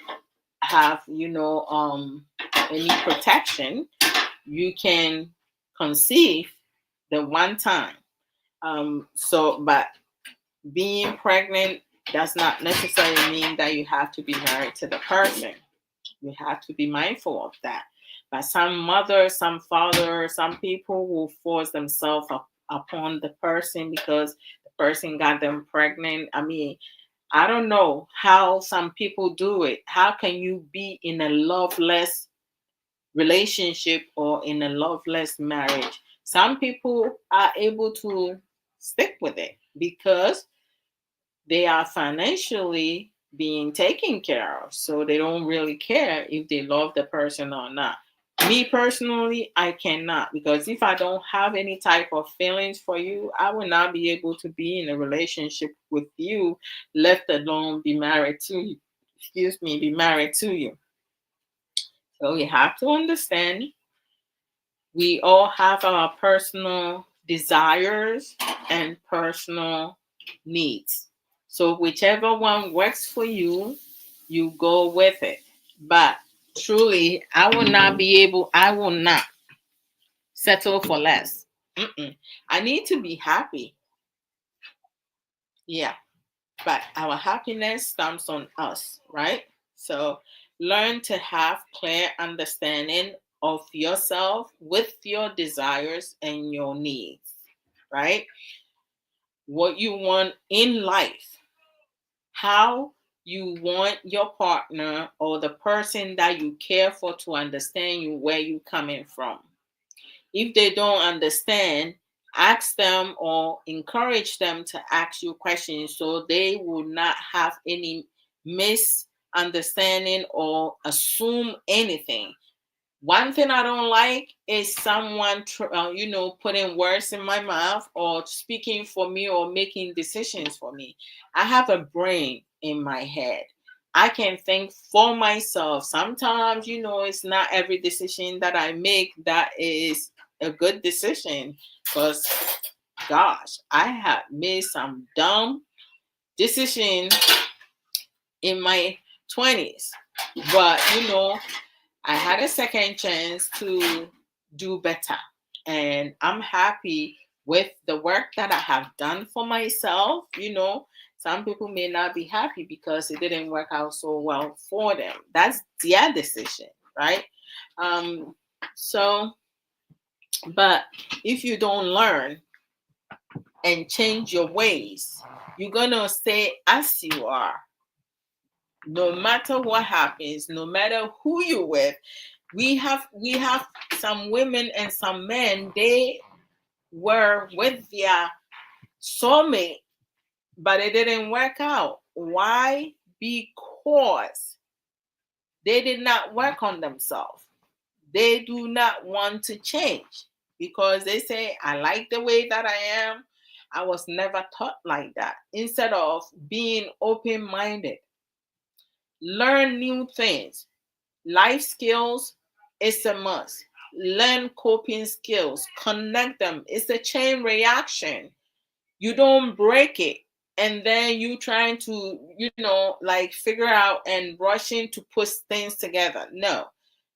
have, any protection, you can conceive the one time. But being pregnant does not necessarily mean that you have to be married to the person. You have to be mindful of that. But some mothers, some fathers, some people will force themselves upon the person because the person got them pregnant. I mean, I don't know how some people do it. How can you be in a loveless relationship or in a loveless marriage? Some people are able to stick with it because they are financially being taken care of. So they don't really care if they love the person or not. Me personally, I cannot, because if I don't have any type of feelings for you, I will not be able to be in a relationship with you, let alone be married to you. Excuse me, be married to you. So you have to understand we all have our personal desires and personal needs. So whichever one works for you, you go with it. But truly, I will not settle for less. Mm-mm. I need to be happy. Yeah. But our happiness stems on us, right? So learn to have clear understanding of yourself with your desires and your needs, right? What you want in life, how you want your partner or the person that you care for to understand you, where you coming from. If they don't understand, ask them or encourage them to ask you questions so they will not have any misunderstanding or assume anything. One thing I don't like is someone, putting words in my mouth or speaking for me or making decisions for me. I have a brain in my head. I can think for myself. Sometimes, it's not every decision that I make that is a good decision. Because, gosh, I have made some dumb decisions in my 20s. But, I had a second chance to do better. And I'm happy with the work that I have done for myself. Some people may not be happy because it didn't work out so well for them. That's their decision, right? Um, so, but if you don't learn and change your ways, you're going to stay as you are. No matter what happens, no matter who you're with, we have some women and some men, they were with their soulmate, but it didn't work out. Why? Because they did not work on themselves. They do not want to change because they say, I like the way that I am. I was never taught like that. Instead of being open minded, learn new things. Life skills is a must. Learn coping skills, connect them. It's a chain reaction. You don't break it and then you trying to, like figure out and rushing to put things together. No.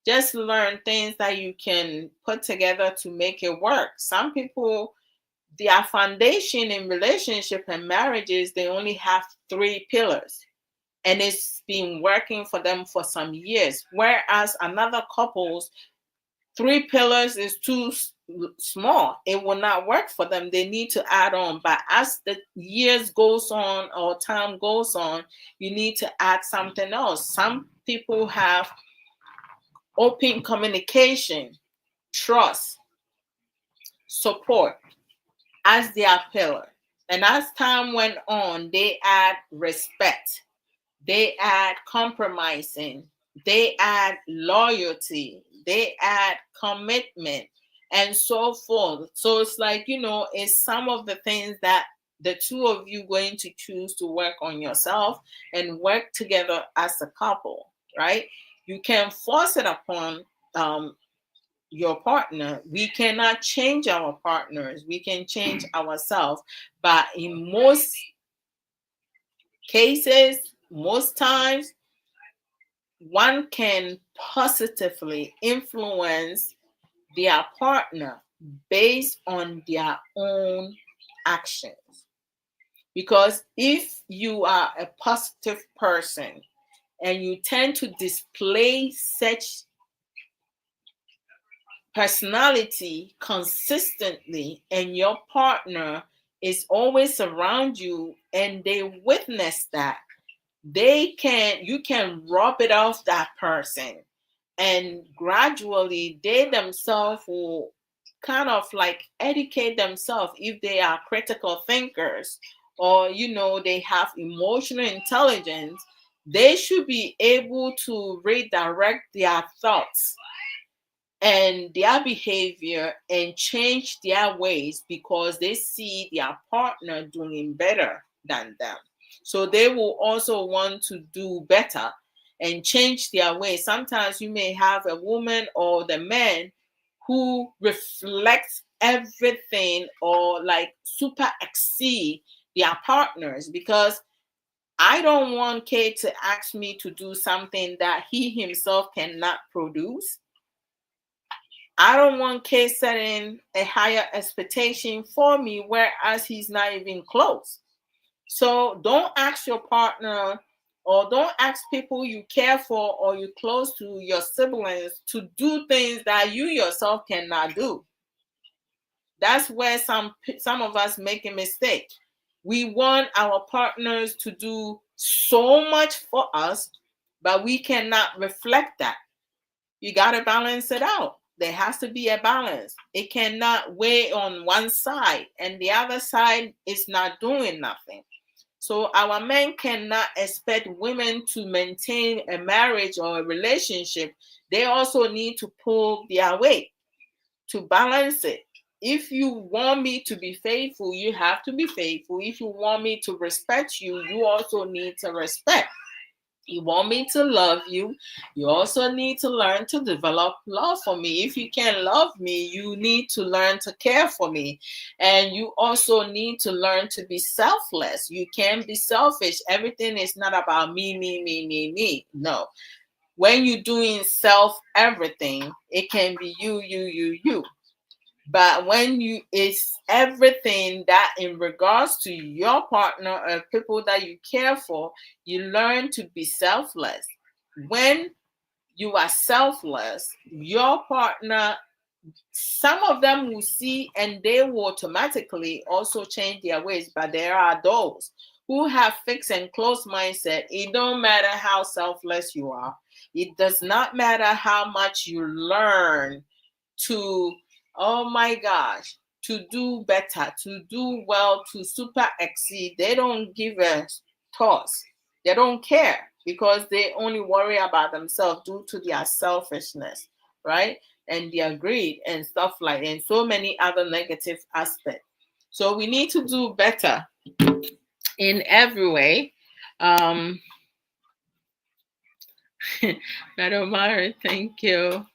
Just learn things that you can put together to make it work. Some people, their foundation in relationship and marriages, they only have three pillars and it's been working for them for some years. Whereas another couple's three pillars is too small. It will not work for them. They need to add on. But as the years goes on or time goes on, you need to add something else. Some people have open communication, trust, support as their pillar. And as time went on, they add respect. they add compromising, they add loyalty, they add commitment, and so forth. So it's like, it's some of the things that the two of you going to choose to work on yourself and work together as a couple, right? You can force it upon um, your partner. We cannot change our partners. We can change ourselves. But in most cases, most times, one can positively influence their partner based on their own actions. Because if you are a positive person and you tend to display such personality consistently, and your partner is always around you and they witness that, you can rub it off that person, and gradually they themselves will kind of like educate themselves. If they are critical thinkers, or they have emotional intelligence, they should be able to redirect their thoughts and their behavior and change their ways because they see their partner doing better than them. So they will also want to do better and change their ways. Sometimes you may have a woman or the man who reflects everything or like super exceed their partners, because I don't want Kate to ask me to do something that he himself cannot produce. I don't want K setting a higher expectation for me, whereas he's not even close. So don't ask your partner, or don't ask people you care for or you close to, your siblings, to do things that you yourself cannot do. That's where some of us make a mistake. We want our partners to do so much for us, but we cannot reflect that. You got to balance it out. There has to be a balance. It cannot weigh on one side and the other side is not doing nothing. So our men cannot expect women to maintain a marriage or a relationship. They also need to pull their weight to balance it. If you want me to be faithful, you have to be faithful. If you want me to respect you, you also need to respect. You want me to love you, you also need to learn to develop love for me. If you can't love me, you need to learn to care for me. And you also need to learn to be selfless. You can't be selfish. Everything is not about me, me, me, me, me. No. When you're doing self everything, it can be you, you, you, you. But when it's everything that in regards to your partner or people that you care for, you learn to be selfless. When you are selfless, your partner, some of them will see and they will automatically also change their ways. But there are those who have fixed and closed mindset. It don't matter how selfless you are. It does not matter how much you learn to, oh my gosh, to do better, to do well, to super exceed. They don't give a toss. They don't care because they only worry about themselves due to their selfishness, right? And their greed and stuff like that, and so many other negative aspects. So we need to do better in every way. Um, Madam Mara, thank you.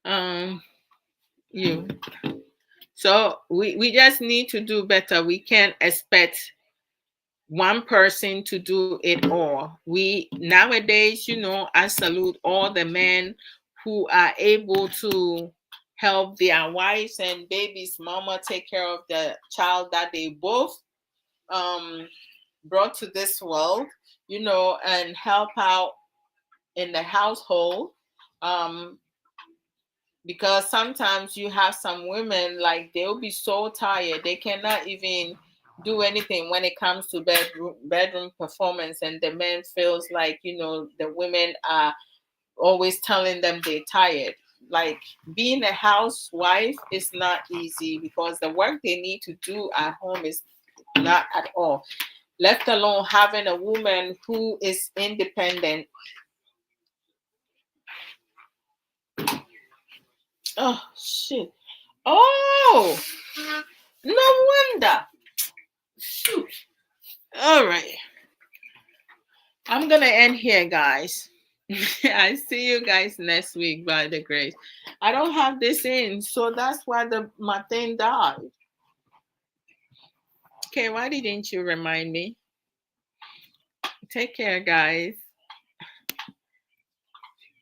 Um, you. So we just need to do better. We can't expect one person to do it all. We nowadays, I salute all the men who are able to help their wives and babies mama take care of the child that they both um brought to this world, and help out in the household. Um because sometimes you have some women, like, they'll be so tired they cannot even do anything when it comes to bedroom performance, and the man feels like, the women are always telling them they're tired. Like, being a housewife is not easy because the work they need to do at home is not at all. Let alone having a woman who is independent. Oh shit. Oh, no wonder. Shoot. All right. I'm gonna end here, guys. I see you guys next week by the grace. I don't have this in, so that's why my thing died. Okay, why didn't you remind me? Take care, guys.